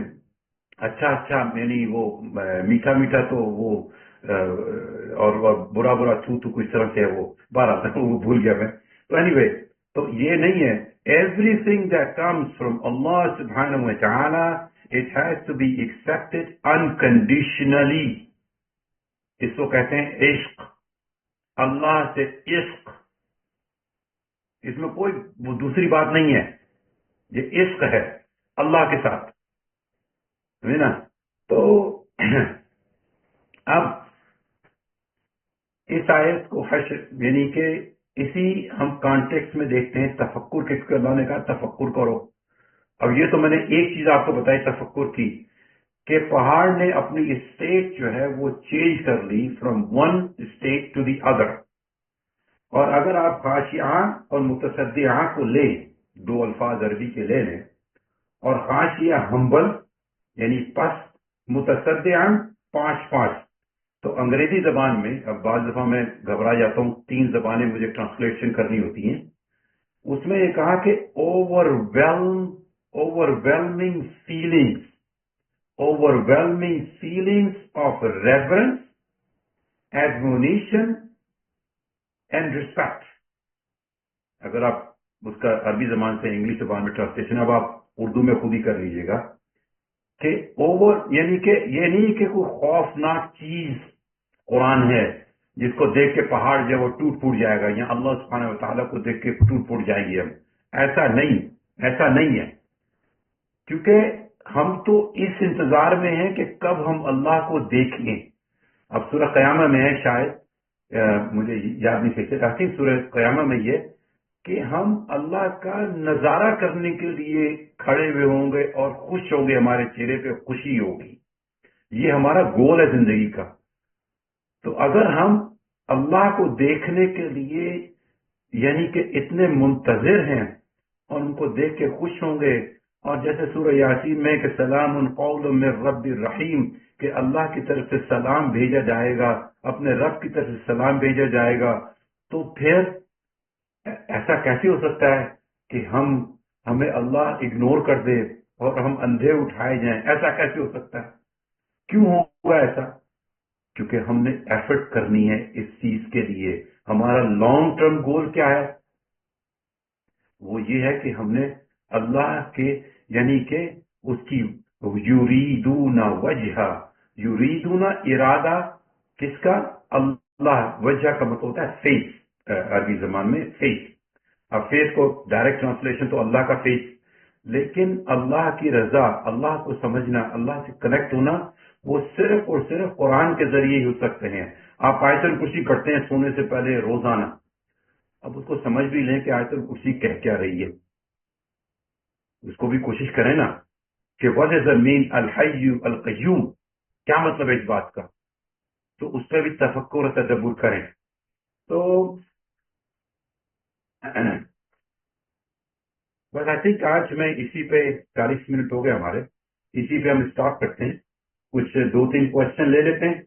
اچھا یعنی وہ میٹھا میٹھا تو وہ اور برا برا تو کچھ طرح سے وہ بارہ وہ بھول گیا میں. تو اینی وے، تو یہ نہیں ہے. Everything that comes from اللہ سبحانہ و تعالی it has to be accepted unconditionally. اس کو کہتے ہیں عشق. اللہ سے عشق، اس میں کوئی دوسری بات نہیں ہے، یہ عشق ہے اللہ کے ساتھ، سمجھے نا. تو اب اس آیت کو حشر یعنی کہ اسی ہم کانٹیکس میں دیکھتے ہیں تفکر کے، اللہ نے کہا تفکر کرو. اب یہ تو میں نے ایک چیز آپ کو بتائی تفکر کی، کہ پہاڑ نے اپنی اسٹیٹ جو ہے وہ چینج کر لی from one state to the other. اور اگر آپ خاشعہ اور متصدعہ کو لیں، 2 الفاظ عربی کے لے لیں، اور خاشعہ ہمبل یعنی پس، متصدعہ 5 تو انگریزی زبان میں، اب بعض دفعہ میں گھبرا جاتا ہوں، 3 زبانیں مجھے ٹرانسلیشن کرنی ہوتی ہیں. اس میں یہ کہا کہ overwhelming feelings of reverence, admonition and respect. اگر آپ اس کا عربی زبان سے انگلش زبان میں ٹرانسلیشن اب آپ اردو میں خود ہی کر لیجئے گا، کہ یعنی کہ یہ نہیں کہ کوئی خوفناک چیز قرآن ہے جس کو دیکھ کے پہاڑ جو وہ ٹوٹ پھوٹ جائے گا، یا اللہ سبحانہ و تعالیٰ کو دیکھ کے ٹوٹ پھوٹ جائیں گے ہم. ایسا نہیں ہے. کیونکہ ہم تو اس انتظار میں ہیں کہ کب ہم اللہ کو دیکھیں. اب سورہ قیامہ میں ہے، شاید مجھے یاد نہیں سکتے، لیکن سورہ قیامہ میں یہ کہ ہم اللہ کا نظارہ کرنے کے لیے کھڑے ہوئے ہوں گے اور خوش ہوں گے، ہمارے چہرے پہ خوشی ہوگی. یہ ہمارا گول ہے زندگی کا. تو اگر ہم اللہ کو دیکھنے کے لیے یعنی کہ اتنے منتظر ہیں اور ان کو دیکھ کے خوش ہوں گے، اور جیسے سورہ یاسین میں کہ سلام قول من رب الرحیم، کہ اللہ کی طرف سے سلام بھیجا جائے گا، اپنے رب کی طرف سے سلام بھیجا جائے گا، تو پھر ایسا کیسے ہو سکتا ہے کہ ہمیں اللہ اگنور کر دے اور ہم اندھے اٹھائے جائیں؟ ایسا کیسے ہو سکتا ہے؟ کیوں ہوگا ایسا؟ کیونکہ ہم نے ایفرٹ کرنی ہے اس چیز کے لیے. ہمارا لانگ ٹرم گول کیا ہے؟ وہ یہ ہے کہ ہم نے اللہ کے یعنی کہ اس کی یریدون وجہ، یریدون ارادہ کس کا؟ اللہ. وجہ کا مطلب ہوتا ہے فیس، عربی زبان میں فیس. اب فیس کو ڈائریکٹ ٹرانسلیشن تو اللہ کا فیس، لیکن اللہ کی رضا، اللہ کو سمجھنا، اللہ سے کنیکٹ ہونا، وہ صرف اور صرف قرآن کے ذریعے ہی ہو سکتے ہیں۔ آپ آیت الکرسی پڑھتے ہیں سونے سے پہلے روزانہ، اب اس کو سمجھ بھی لیں کہ آیت الکرسی کہہ کیا رہی ہے، اس کو بھی کوشش کریں نا کہ what is the mean الحی القیوم، کیا مطلب ہے اس بات کا، تو اس پہ بھی تفکر اور تدبر کریں۔ تو بس آئی تھنک آج میں اسی پہ 40 منٹ ہو گئے ہمارے، اسی پہ ہم اسٹارٹ کرتے ہیں، کچھ 2-3 کوشچن لے لیتے ہیں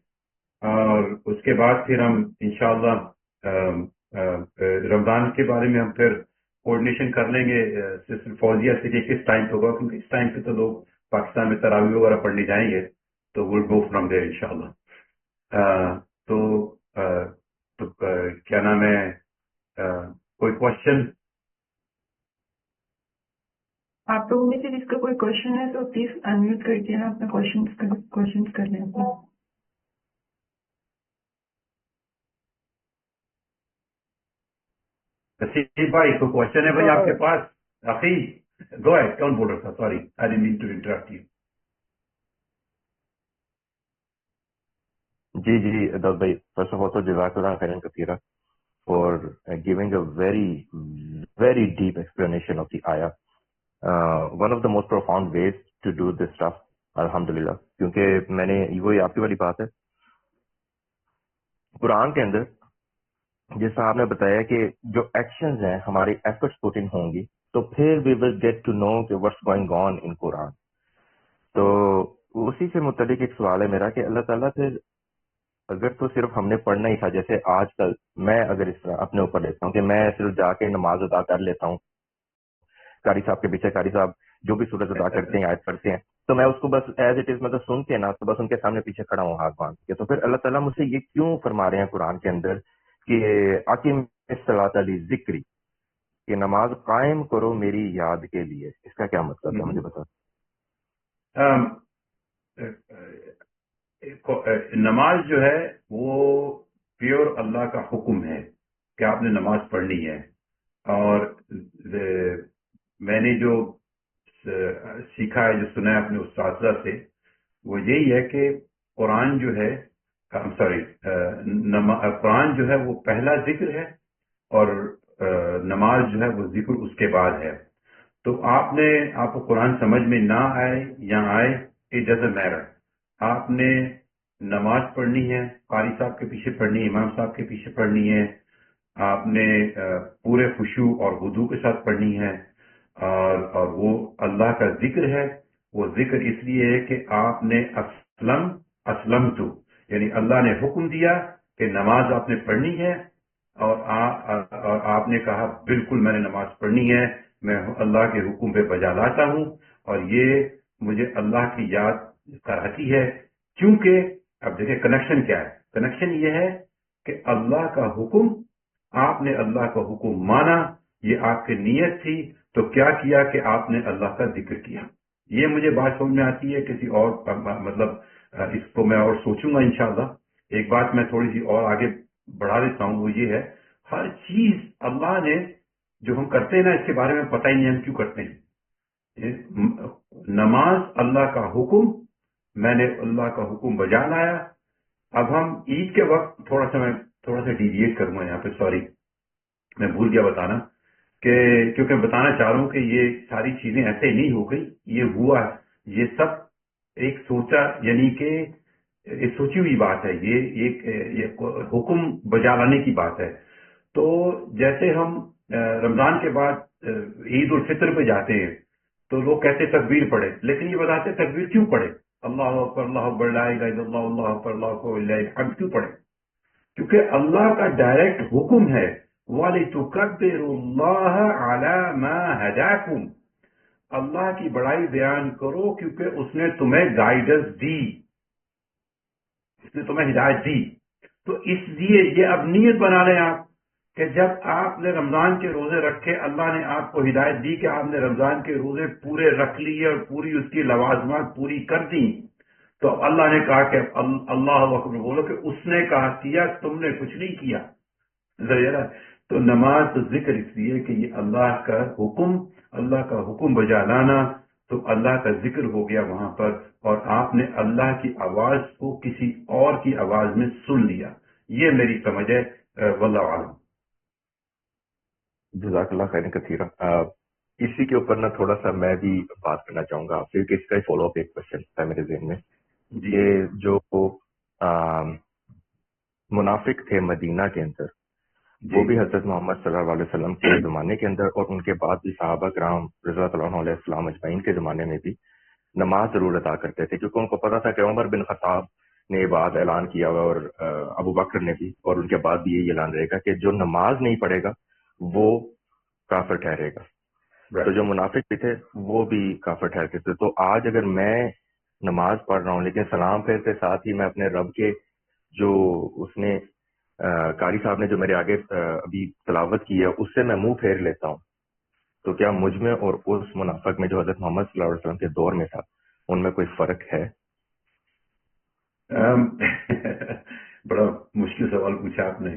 اور اس کے بعد پھر ہم انشاءاللہ رمضان کے بارے میں ہم پھر کوآرڈینیشن کر لیں گے سسٹر فوزیہ سے کہ کس ٹائم پہ ہوگا، کیونکہ اس ٹائم پہ تو لوگ پاکستان میں تراویح وغیرہ پڑھنے جائیں گے، تو ول گو فرام دیر انشاءاللہ۔ تو کیا نام ہے، کوئی کوشچن؟ آپ لوگوں میں سے جس کا کوئی کوشچن ہے تو پلیز انمیوٹ کر کے اپنا کوشچن کر لیں۔ نصیب بھائی کوئی کوشچن ہے بھائی آپ کے پاس؟ اخی گو اہیڈ، کون بول رہا تھا؟ Sorry I didn't mean to interrupt you. جی داؤد بھائی، فرسٹ آف آل تو جزاک اللہ خیرن کثیرہ for giving a very deep explanation of the آیا، one of the most profound ways to do this stuff الحمدللہ، کیونکہ میں نے وہی آپ کی والی بات ہے، قرآن کے اندر جیسا آپ نے بتایا کہ جو ایکشنز ہیں ہماری ایفرٹس پٹ ان ہوں گی تو پھر وی ول گیٹ ٹو نو کہ واٹس گوئنگ آن ان قرآن۔ تو اسی سے متعلق ایک سوال ہے میرا کہ اللہ تعالیٰ پھر اگر تو صرف ہم نے پڑھنا ہی تھا، جیسے آج کل میں اگر اس طرح اپنے اوپر لیتا ہوں کہ میں صرف جا کے نماز ادا کر لیتا ہوں، قاری صاحب کے پیچھے قاری صاحب جو بھی سورت ادا کرتے ہیں آیت پڑھتے ہیں تو میں اس کو بس ایز اٹ از مطلب سن کے نا تو بس ان کے سامنے پیچھے کھڑا ہوں ہاتھ باندھ کے، تو پھر اللہ تعالیٰ مجھ سے یہ کیوں فرما رہے ہیں قرآن کے اندر کہ عقیم الصلاۃ لذکری، کہ نماز قائم کرو میری یاد کے لیے؟ اس کا کیا مطلب ہے مجھے بتا۔ نماز جو ہے وہ پیور اللہ کا حکم ہے کہ آپ نے نماز پڑھنی ہے، اور میں نے جو سیکھا ہے، جو سنا ہے اپنے اساتذہ سے، وہ یہی ہے کہ قرآن جو ہے قرآن جو ہے وہ پہلا ذکر ہے، اور نماز جو ہے وہ ذکر اس کے بعد ہے۔ تو آپ کو قرآن سمجھ میں نہ آئے یا آئے، اٹ ڈزنٹ میٹر، آپ نے نماز پڑھنی ہے، قاری صاحب کے پیچھے پڑھنی ہے، امام صاحب کے پیچھے پڑھنی ہے، آپ نے پورے خشوع اور وضو کے ساتھ پڑھنی ہے، اور وہ اللہ کا ذکر ہے۔ وہ ذکر اس لیے ہے کہ آپ نے اسلمت، یعنی اللہ نے حکم دیا کہ نماز آپ نے پڑھنی ہے، اور آپ نے کہا بالکل میں نے نماز پڑھنی ہے، میں اللہ کے حکم پہ بجا لاتا ہوں، اور یہ مجھے اللہ کی یاد کراتی ہے۔ کیونکہ اب دیکھیں کنیکشن کیا ہے، کنیکشن یہ ہے کہ اللہ کا حکم، آپ نے اللہ کا حکم مانا، یہ آپ کی نیت تھی، تو کیا کیا کہ آپ نے اللہ کا ذکر کیا۔ یہ مجھے بات سمجھ میں آتی ہے، کسی اور مطلب اس کو میں اور سوچوں گا انشاءاللہ۔ ایک بات میں تھوڑی سی اور آگے بڑھا دیتا ہوں، وہ یہ ہے ہر چیز اللہ نے جو ہم کرتے ہیں نا، اس کے بارے میں پتہ ہی نہیں ہم کیوں کرتے ہیں۔ نماز اللہ کا حکم، میں نے اللہ کا حکم بجا لایا۔ اب ہم عید کے وقت تھوڑا سا ڈیویٹ کروں گا یہاں پہ، سوری میں بھول گیا بتانا، کہ کیونکہ بتانا چاہ رہا ہوں کہ یہ ساری چیزیں ایسے ہی نہیں ہو گئی، یہ ہوا، یہ سب ایک سوچا، یعنی کہ ایک سوچی ہوئی بات ہے، یہ حکم بجا لانے کی بات ہے۔ تو جیسے ہم رمضان کے بعد عید الفطر پہ جاتے ہیں تو لوگ کہتے تکبیر پڑھے، لیکن یہ بتاتے تکبیر کیوں پڑھے، اللہ اکبر اللہ اکبر لا الہ الا اللہ اللہ اکبر اللہ اکبر لا الہ الا اللہ کیوں پڑھے؟ کیونکہ اللہ کا ڈائریکٹ حکم ہے وَلِتُكَبِّرُوا اللَّهَ عَلَى مَا هَدَاكُمْ، اللہ کی بڑائی بیان کرو کیونکہ اس نے تمہیں گائیڈنس دی، اس نے تمہیں ہدایت دی۔ تو اس لیے یہ اب نیت بنا لیں آپ کہ جب آپ نے رمضان کے روزے رکھے، اللہ نے آپ کو ہدایت دی کہ آپ نے رمضان کے روزے پورے رکھ لیے اور پوری اس کی لوازمات پوری کر دی، تو اب اللہ نے کہا کہ اللہ اکبر بولو کہ اس نے کہا کیا، تم نے کچھ نہیں کیا۔ تو نماز تو ذکر اس لیے کہ یہ اللہ کا حکم بجا لانا، تو اللہ کا ذکر ہو گیا وہاں پر، اور آپ نے اللہ کی آواز کو کسی اور کی آواز میں سن لیا. یہ میری سمجھ ہے. واللہ عالم. جزاک اللہ خیر کثیرا. اسی کے اوپر نا تھوڑا سا میں بھی بات کرنا چاہوں گا آپ سے کہ اس کا فالو اپ ایک کوشچن تھا میرے ذہن میں جی کہ جو منافق تھے مدینہ کے اندر، وہ جی بھی حضرت محمد صلی اللہ علیہ وسلم کے زمانے کے اندر اور ان کے بعد بھی صحابہ کرام رضی اللہ علیہ السلام اجمعین کے زمانے میں بھی نماز ضرور ادا کرتے تھے، کیونکہ ان کو پتا تھا کہ عمر بن خطاب نے بات اعلان کیا ہوا اور ابو بکر نے بھی، اور ان کے بعد بھی یہی اعلان رہے گا کہ جو نماز نہیں پڑھے گا وہ کافر ٹھہرے گا. تو جو منافق بھی تھے وہ بھی کافر ٹھہرتے تھے. تو آج اگر میں نماز پڑھ رہا ہوں لیکن سلام پھیرتے ساتھ ہی میں اپنے رب کے جو اس نے قاری صاحب نے جو میرے آگے ابھی تلاوت کی ہے اس سے میں منہ پھیر لیتا ہوں، تو کیا مجھ میں اور اس منافق میں جو حضرت محمد صلی اللہ علیہ وسلم کے دور میں تھا ان میں کوئی فرق ہے؟ بڑا مشکل سوال پوچھا آپ نے.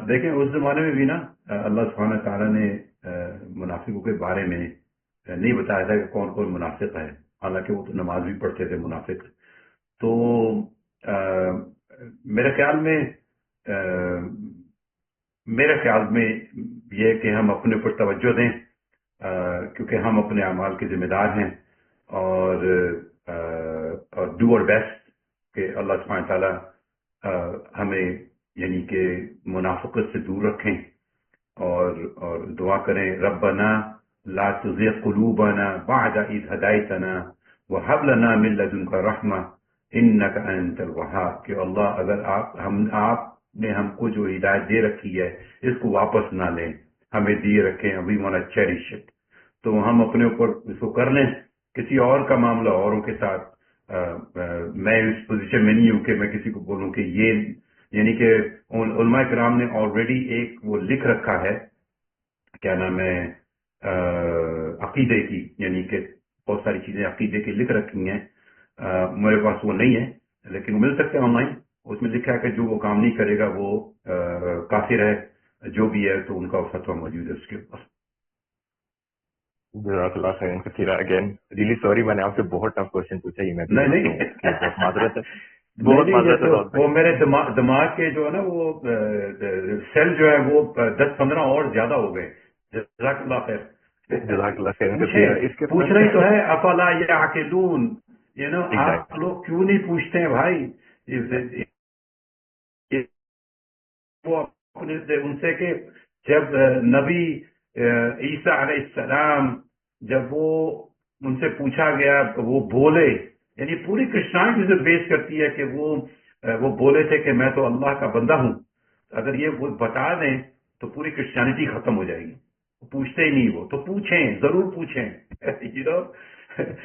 دیکھیں اس زمانے میں بھی نا اللہ سبحانہ تعالیٰ نے منافقوں کے بارے میں نہیں بتایا تھا کہ کون کون منافق ہے، حالانکہ وہ تو نماز بھی پڑھتے تھے منافق. تو میرے خیال میں یہ کہ ہم اپنے اوپر توجہ دیں، کیونکہ ہم اپنے اعمال کے ذمہ دار ہیں، اور ڈو اور بیسٹ کہ اللہ سبحانہ تعالیٰ ہمیں یعنی کہ منافقت سے دور رکھیں، اور دعا کریں ربنا لا تزغ قلوبنا بعد اذ ہدایتنا وہب لنا من لدنک رحمہ انک انت الوہاب، کہ اللہ اگر آپ نے ہم کو جو ہدایت دے رکھی ہے اس کو واپس نہ لیں، ہمیں دیے رکھیں، we want to cherish it. تو ہم اپنے اوپر اس کو کر لیں. کسی اور کا معاملہ اوروں کے ساتھ میں اس پوزیشن میں نہیں ہوں کہ میں کسی کو بولوں کہ یہ، یعنی کہ علماء کرام نے آلریڈی ایک وہ لکھ رکھا ہے، کیا نام ہے، عقیدے کی، یعنی کہ بہت ساری چیزیں عقیدے کی لکھ رکھی ہیں. میرے پاس وہ نہیں ہے لیکن وہ مل سکتے ہیں آن لائن. اس میں لکھا ہے کہ جو وہ کام نہیں کرے گا وہ کافر ہے، جو بھی ہے، تو ان کا فتویٰ موجود ہے اس کے اوپر. جزاک اللہ خیر کثیرا. اگین ریلی سوری میں نے آپ سے بہت ٹف کوشچن پوچھا، یہ میں نہیں بہت معذرت ہے، نہیں بہت نہیں، معذرت ہے. وہ میرے دماغ کے جو ہے نا وہ سیل جو ہے وہ 10-15 اور زیادہ ہو گئے. جزاک اللہ خیر. جزاک اللہ خیر کثیرا. اس کے پوچھنا ہی تو ہے افلا یعقلون، آپ لوگ کیوں نہیں پوچھتے ہیں بھائی؟ وہ ان سے کہ جب نبی عیسیٰ علیہ السلام جب وہ ان سے پوچھا گیا وہ بولے، یعنی پوری کرسچینٹی سے بیس کرتی ہے کہ وہ بولے تھے کہ میں تو اللہ کا بندہ ہوں. اگر یہ وہ بتا دیں تو پوری کرسچینٹی ختم ہو جائے گی. پوچھتے ہی نہیں، وہ تو پوچھیں، ضرور پوچھیں.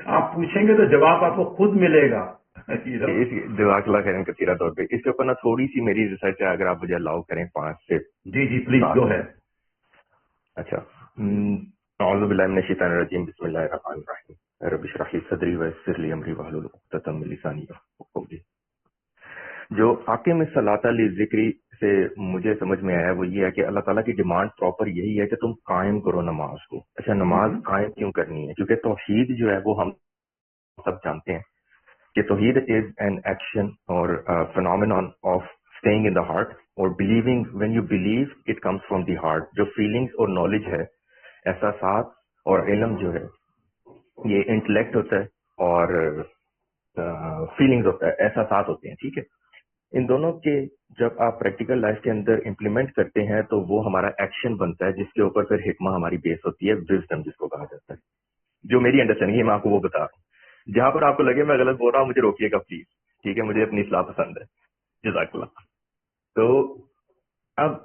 آپ پوچھیں گے تو جواب آپ کو خود ملے گا. جزاک اللہ خیر کثیرا. طور پہ اس کے اوپر نا تھوڑی سی میری ریسرچ ہے، اگر آپ مجھے الاؤ کریں 5 سے. جی پلیز گو ہے. اچھا. اعوذ باللہ من الشیطان الرجیم، بسم اللہ الرحمن الرحیم، رب اشرح لی صدری ویسر لی امری واحلل عقدۃ من لسانی یفقهوا قولی. جو حاکم صلاۃ للذکری سے مجھے سمجھ میں آیا وہ یہ ہے کہ اللہ تعالیٰ کی ڈیمانڈ پراپر یہی ہے کہ تم قائم کرو نماز کو. اچھا نماز قائم کیوں کرنی ہے؟ کیونکہ توحید جو ہے وہ ہم سب جانتے ہیں کہ توحید از این ایکشن اور phenomenon of staying in the heart اور believing. When you believe it comes from the heart. جو فیلنگس اور نالج ہے، احساسات اور علم جو ہے یہ انٹلیکٹ ہوتا ہے اور فیلنگز ہوتا ہے، احساسات ہوتے ہیں. ٹھیک ہے، ان دونوں کے جب آپ پریکٹیکل لائف کے اندر امپلیمنٹ کرتے ہیں تو وہ ہمارا ایکشن بنتا ہے، جس کے اوپر پھر حکمہ ہماری بیس ہوتی ہے، وزڈم جس کو کہا جاتا ہے. جو میری انڈرسٹینڈنگ ہے میں آپ کو وہ بتا رہا ہوں. جہاں پر آپ کو لگے میں غلط بول رہا ہوں مجھے روکیے گا پلیز. ٹھیک ہے، مجھے اپنی اصلاح پسند ہے. جزاک اللہ. تو اب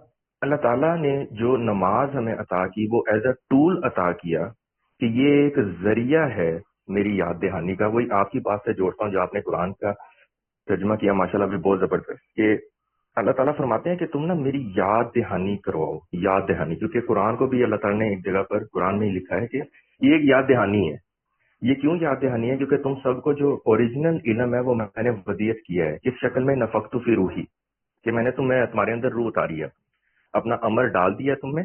اللہ تعالیٰ نے جو نماز ہمیں عطا کی وہ ایز اے ٹول عطا کیا کہ یہ ایک ذریعہ ہے میری یاد دہانی کا. وہی آپ کی بات سے جوڑتا ہوں جو آپ نے قرآن کا ترجمہ کیا ماشاءاللہ بھی بہت زبردست، کہ اللہ تعالیٰ فرماتے ہیں کہ تم نا میری یاد دہانی کرواؤ. یاد دہانی، کیونکہ قرآن کو بھی اللہ تعالیٰ نے ایک جگہ پر قرآن میں ہی لکھا ہے کہ یہ ایک یاد دہانی ہے. یہ کیوں یاد دہانی ہے؟ کیونکہ تم سب کو جو اوریجنل علم ہے وہ میں نے ودیت کیا ہے. کس شکل میں؟ نفخت فی روحی، کہ میں نے تمہیں تمہارے اندر روح اتاری ہے. اپنا امر ڈال دیا تم میں،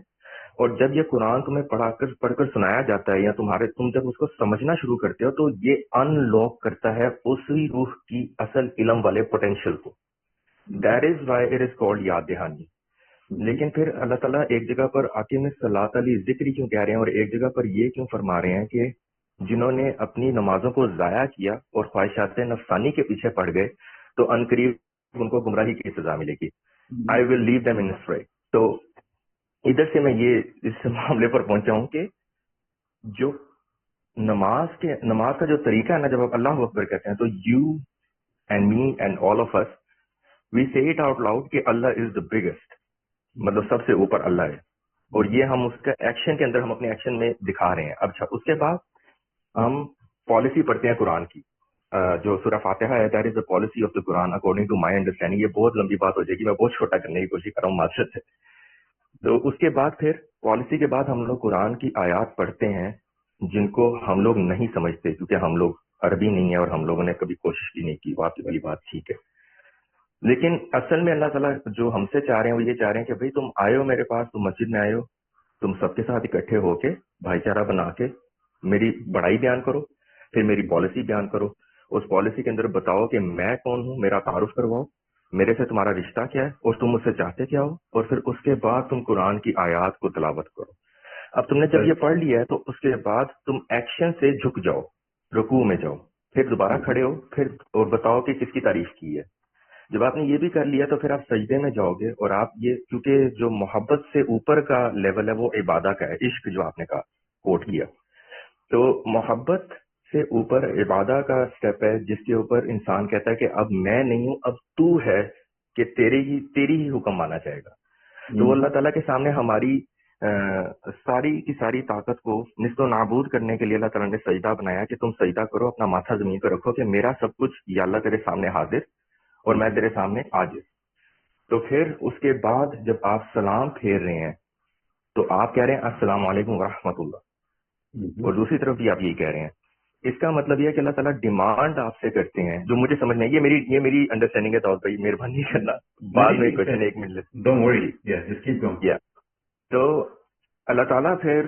اور جب یہ قرآن تمہیں پڑھ کر سنایا جاتا ہے یا تم جب اس کو سمجھنا شروع کرتے ہو تو یہ ان لاک کرتا ہے اسی روح کی اصل علم والے پوٹینشیل کو. That is why it is called یاد دہانی. لیکن پھر اللہ تعالیٰ ایک جگہ پر آکم الصلاۃ علی ذکر کیوں کہہ رہے ہیں اور ایک جگہ پر یہ کیوں فرما رہے ہیں کہ جنہوں نے اپنی نمازوں کو ضائع کیا اور خواہشات نفسانی کے پیچھے پڑ گئے تو عنقریب ان کو گمراہی کی سزا ملے گی. آئی ول لیو دیم ان اسٹرے. تو ادھر سے میں یہ اس معاملے پر پہنچا ہوں کہ جو نماز کا جو طریقہ ہے نا، جب آپ اللہ اکبر کہتے ہیں تو you and me and all of us we say it out loud کہ اللہ از دا بگیسٹ، مطلب سب سے اوپر اللہ ہے. اور یہ ہم اس کا ایکشن کے اندر ہم اپنے ایکشن میں دکھا رہے ہیں. اچھا، اس کے بعد ہم پالیسی پڑھتے ہیں قرآن کی، جو سورہ فاتحہ ہے، that is the policy of the Quran according to my understanding. یہ بہت لمبی بات ہو جائے گی، میں بہت چھوٹا کرنے کی کوشش کر رہا ہوں، معذرت ہے. تو اس کے بعد پھر پالیسی کے بعد ہم لوگ قرآن کی آیات پڑھتے ہیں جن کو ہم لوگ نہیں سمجھتے، کیونکہ ہم لوگ عربی نہیں ہے اور ہم لوگوں نے کبھی کوشش بھی نہیں کی. واقعی والی بات ٹھیک ہے، لیکن اصل میں اللہ تعالیٰ جو ہم سے چاہ رہے ہیں وہ یہ چاہ رہے ہیں کہ بھئی تم آئے ہو میرے پاس، تم مسجد میں آئے ہو، تم سب کے ساتھ اکٹھے ہو کے بھائی چارہ بنا کے میری بڑائی بیان کرو، پھر میری پالیسی بیان کرو. اس پالیسی کے اندر بتاؤ کہ میں کون ہوں، میرا تعارف کرواؤ، میرے سے تمہارا رشتہ کیا ہے اور تم مجھ سے چاہتے کیا ہو، اور پھر اس کے بعد تم قرآن کی آیات کو تلاوت کرو. اب تم نے جب یہ پڑھ لیا ہے تو اس کے بعد تم ایکشن سے جھک جاؤ، رکوع میں جاؤ، پھر دوبارہ کھڑے ہو، پھر اور بتاؤ کہ کس کی تعریف کی ہے. جب آپ نے یہ بھی کر لیا تو پھر آپ سجدے میں جاؤ گے، اور آپ یہ، کیونکہ جو محبت سے اوپر کا لیول ہے وہ عبادت کا ہے، عشق جو آپ نے کہا کوٹ کیا، تو محبت سے اوپر عبادت کا سٹیپ ہے جس کے اوپر انسان کہتا ہے کہ اب میں نہیں ہوں، اب تو ہے کہ تیری ہی حکم مانا جائے گا. تو اللہ تعالیٰ کے سامنے ہماری ساری کی ساری طاقت کو نصف و نابود کرنے کے لیے اللہ تعالیٰ نے سجدہ بنایا کہ تم سجدہ کرو، اپنا ماتھا زمین پر رکھو کہ میرا سب کچھ یا اللہ تیرے سامنے حاضر اور میں تیرے سامنے عاجز. تو پھر اس کے بعد جب آپ سلام پھیر رہے ہیں تو آپ کہہ رہے ہیں السلام علیکم ورحمۃ اللہ، اور دوسری طرف بھی آپ یہی کہہ رہے ہیں. اس کا مطلب یہ ہے کہ اللہ تعالیٰ ڈیمانڈ آپ سے کرتے ہیں، جو مجھے سمجھ نہیں، یہ میری انڈرسٹینڈنگ ہے. طور پر مہربانی کرنا، بعد میں کوشچن ایک منٹ. تو اللہ تعالیٰ پھر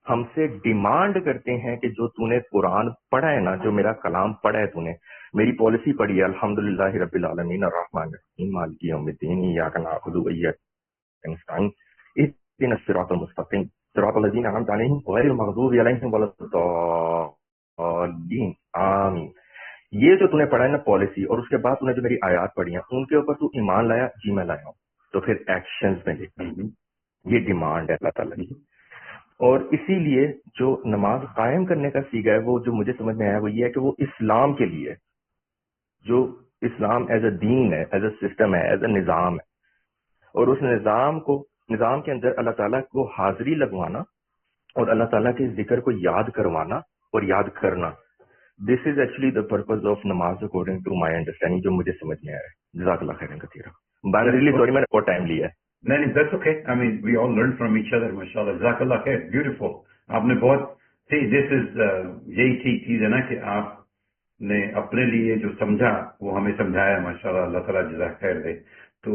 ہم سے ڈیمانڈ کرتے ہیں کہ جو تو نے قرآن پڑھا ہے نا، جو میرا کلام پڑھا ہے تو نے، میری پالیسی پڑھی ہے، الحمدللہ رب العالمین الرحمن الرحیم مالک یوم الدین ایاک نعبد و ایاک نستعین اهدنا الصراط المستقیم صراط الذین انعمت علیہم غیر المغضوب علیہم ولا الضالین آمین. یہ جو تو نے پڑھا ہے نا پالیسی، اور اس کے بعد تو نے جو میری آیات پڑھی ہیں ان کے اوپر تو ایمان لایا، جی میں لایا ہوں، تو پھر ایکشنز میں لے. یہ ڈیمانڈ ہے اللہ تعالیٰ کی. اور اسی لیے جو نماز قائم کرنے کا سیگا ہے وہ جو مجھے سمجھ میں آیا وہ یہ ہے کہ وہ اسلام کے لیے، جو اسلام ایز اے دین ہے، ایز اے سسٹم ہے، ایز اے نظام ہے، اور اس نظام کے اندر اللہ تعالیٰ کو حاضری لگوانا اور اللہ تعالیٰ کے ذکر کو یاد کروانا اور یاد کرنا، this is actually the purpose of نماز اکارڈنگ ٹو مائی انڈرسٹینڈنگ، جو مجھے سمجھ میں آیا ہے. جزاک اللہ خیرا کثیرا. بائی ریلی سوری میں نے بہت ٹائم لیا ہے. نہیں، that's okay. I mean, we all learn from each other, mashallah. جزاک اللہ خیر. بیوٹیفل. آپ نے بہت دس از یہی ٹھیک چیز ہے نا کہ آپ نے اپنے لیے جو سمجھا وہ ہمیں سمجھایا، ماشاءاللہ. اللہ تعالیٰ جزاک خیر دے. تو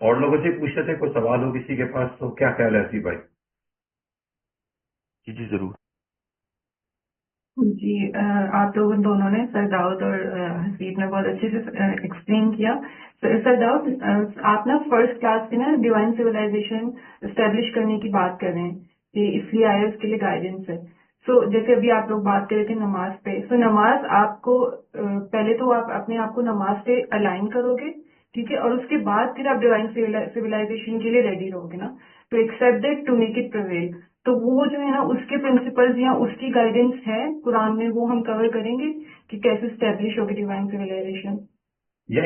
اور لوگوں سے پوچھتے تھے، کوئی سوال ہو کسی کے پاس تو کیا خیال ہے حسیب بھائی؟ جی ضرور. جی آپ لوگ دونوں نے، سر داؤد اور حسیب نے بہت اچھے سے ایکسپلین کیا. سر داؤد، آپ نا فرسٹ کلاس کے نا ڈیوائن سویلائزیشن اسٹیبلش کرنے کی بات کر رہے ہیں کہ اس لیے آئے، اس کے لیے گائیڈنس ہے. سو جیسے ابھی آپ لوگ بات کر رہے تھے نماز پہ، سو نماز آپ کو پہلے تو آپ اپنے آپ کو نماز پہ الائن کرو گے، ٹھیک ہے، اور اس کے بعد پھر آپ ڈیوائن سویلائزیشن کے لیے ریڈی رہو گے نا، to accept that, to make it prevail. تو وہ جو ہے نا اس کے پرنسپلز یا اس کی گائیڈنس ہے قرآن میں، وہ ہم کور کریں گے کہ کیسے اسٹیبلش ہوگی ڈیوائن سویلائزیشن. یا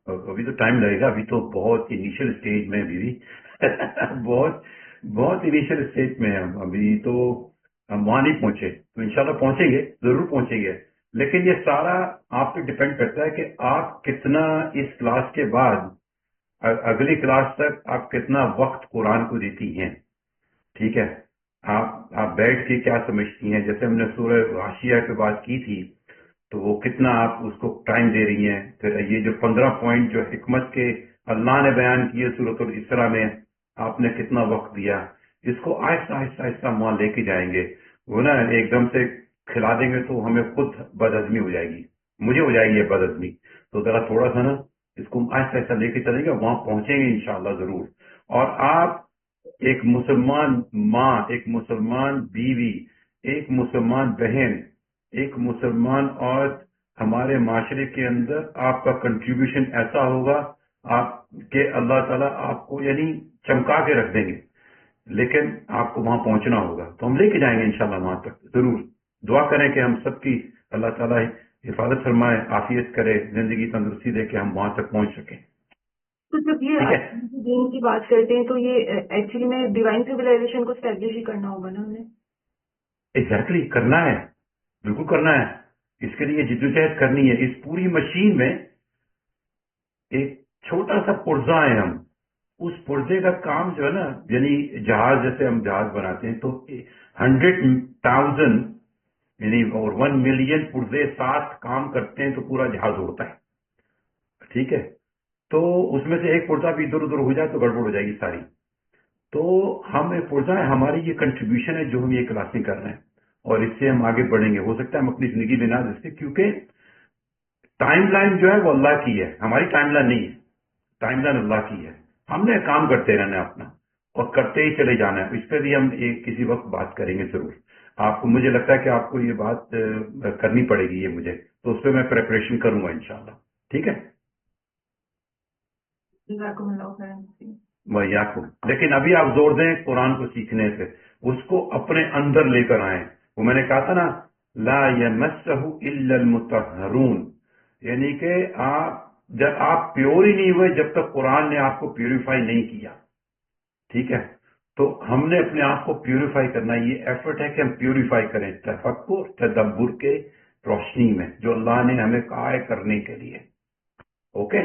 ابھی تو ٹائم لگے گا، ابھی تو بہت انیشیل اسٹیج میں بھی بہت انیشیل اسٹیج میں ہم ابھی تو ہم وہاں نہیں پہنچے. تو انشاءاللہ پہنچیں گے، ضرور پہنچیں گے. لیکن یہ سارا آپ پہ ڈپینڈ کرتا ہے کہ آپ کتنا اس کلاس کے بعد اگلی کلاس تک آپ کتنا وقت قرآن کو دیتی ہیں. ٹھیک ہے، آپ بیٹھ کے کیا سمجھتی ہیں. جیسے ہم نے سورہ غاشیہ پہ بات کی تھی تو وہ کتنا آپ اس کو ٹائم دے رہی ہیں. پھر یہ جو 15 پوائنٹ جو حکمت کے اللہ نے بیان کیے سورۃ الاسراء میں، آپ نے کتنا وقت دیا. اس کو آہستہ آہستہ آہستہ وہاں لے کے جائیں گے. وہ نا ایک دم سے کھلا دیں گے تو ہمیں خود بد ہضمی ہو جائے گی, مجھے ہو جائے گی یہ بد ہضمی. تو ذرا تھوڑا سا نا اس کو آہستہ آہستہ لے کے چلیں گے, وہاں پہنچیں گے انشاءاللہ ضرور. اور آپ ایک مسلمان ماں, ایک مسلمان بیوی, ایک مسلمان بہن, ایک مسلمان عورت, ہمارے معاشرے کے اندر آپ کا کنٹریبیوشن ایسا ہوگا آپ کہ اللہ تعالیٰ آپ کو یعنی چمکا کے رکھ دیں گے. لیکن آپ کو وہاں پہنچنا ہوگا, تو ہم لے کے جائیں گے انشاءاللہ وہاں تک ضرور. دعا کریں کہ ہم سب کی اللہ تعالیٰ حفاظت فرمائے, عافیت کرے, زندگی تندرستی دے کہ ہم وہاں تک پہنچ سکیں. تو جب یہ دین کی بات کرتے ہیں تو یہ ایکچولی میں ڈیوائن سویلائزیشن کو اسٹیبلش ہی کرنا ہوگا نا انہیں. ایگزیکٹلی کرنا ہے, بالکل کرنا ہے. اس کے لیے جدوجہد کرنی ہے. اس پوری مشین میں ایک چھوٹا سا پرزہ ہے ہم. اس پرزے کا کام جو ہے نا, یعنی جہاز جیسے ہم جہاز بناتے ہیں تو 100,000 یعنی اور 1 ملین پرزے ساتھ کام کرتے ہیں تو پورا جہاز اڑتا ہے. ٹھیک ہے, تو اس میں سے ایک پرزہ بھی ادھر ادھر ہو جائے تو گڑبڑ ہو جائے گی ساری. تو ہم ایک پرزہ ہے, ہماری یہ کنٹریبیوشن ہے جو ہم یہ کلاسیں کر رہے ہیں, اور اس سے ہم آگے بڑھیں گے. ہو سکتا ہے ہم اپنی زندگی بنا دیں سے, کیونکہ ٹائم لائن جو ہے وہ اللہ کی ہے, ہماری ٹائم لائن نہیں ہے. ٹائم لائن اللہ کی ہے. ہم نے کام کرتے رہنا ہے اپنا, اور کرتے ہی چلے جانا ہے. اس پہ بھی ہم کسی وقت بات کریں گے ضرور. آپ کو, مجھے لگتا ہے کہ آپ کو یہ بات کرنی پڑے گی یہ مجھے, تو اس پہ میں پریپریشن کروں گا انشاءاللہ. ٹھیک ہے, وہی آپ کو. لیکن ابھی آپ زور دیں قرآن کو سیکھنے سے, اس کو اپنے اندر لے کر آئیں. وہ میں نے کہا تھا نا, لا یمسہ الا المطہرون, یعنی کہ جب آپ پیور ہی نہیں ہوئے جب تک قرآن نے آپ کو پیوریفائی نہیں کیا. ٹھیک ہے, تو ہم نے اپنے آپ کو پیوریفائی کرنا. یہ ایفرٹ ہے کہ ہم پیوریفائی کریں تفکر تدبر کے روشنی میں جو اللہ نے ہمیں کہا ہے کرنے کے لیے. اوکے,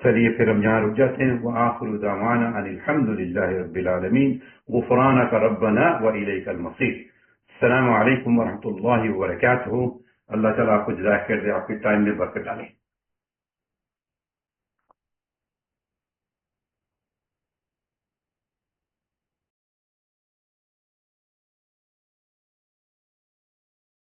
چلیے پھر ہم یہاں رک جاتے ہیں. وآخر دعوانا ان الحمدللہ رب العالمین, غفرانک ربنا والیک المصیر. السلام علیکم ورحمۃ اللہ وبرکاتہ. اللہ تعالیٰ آپ کو جزائے خیر دے, آپ کے ٹائم میں برکت ڈالے.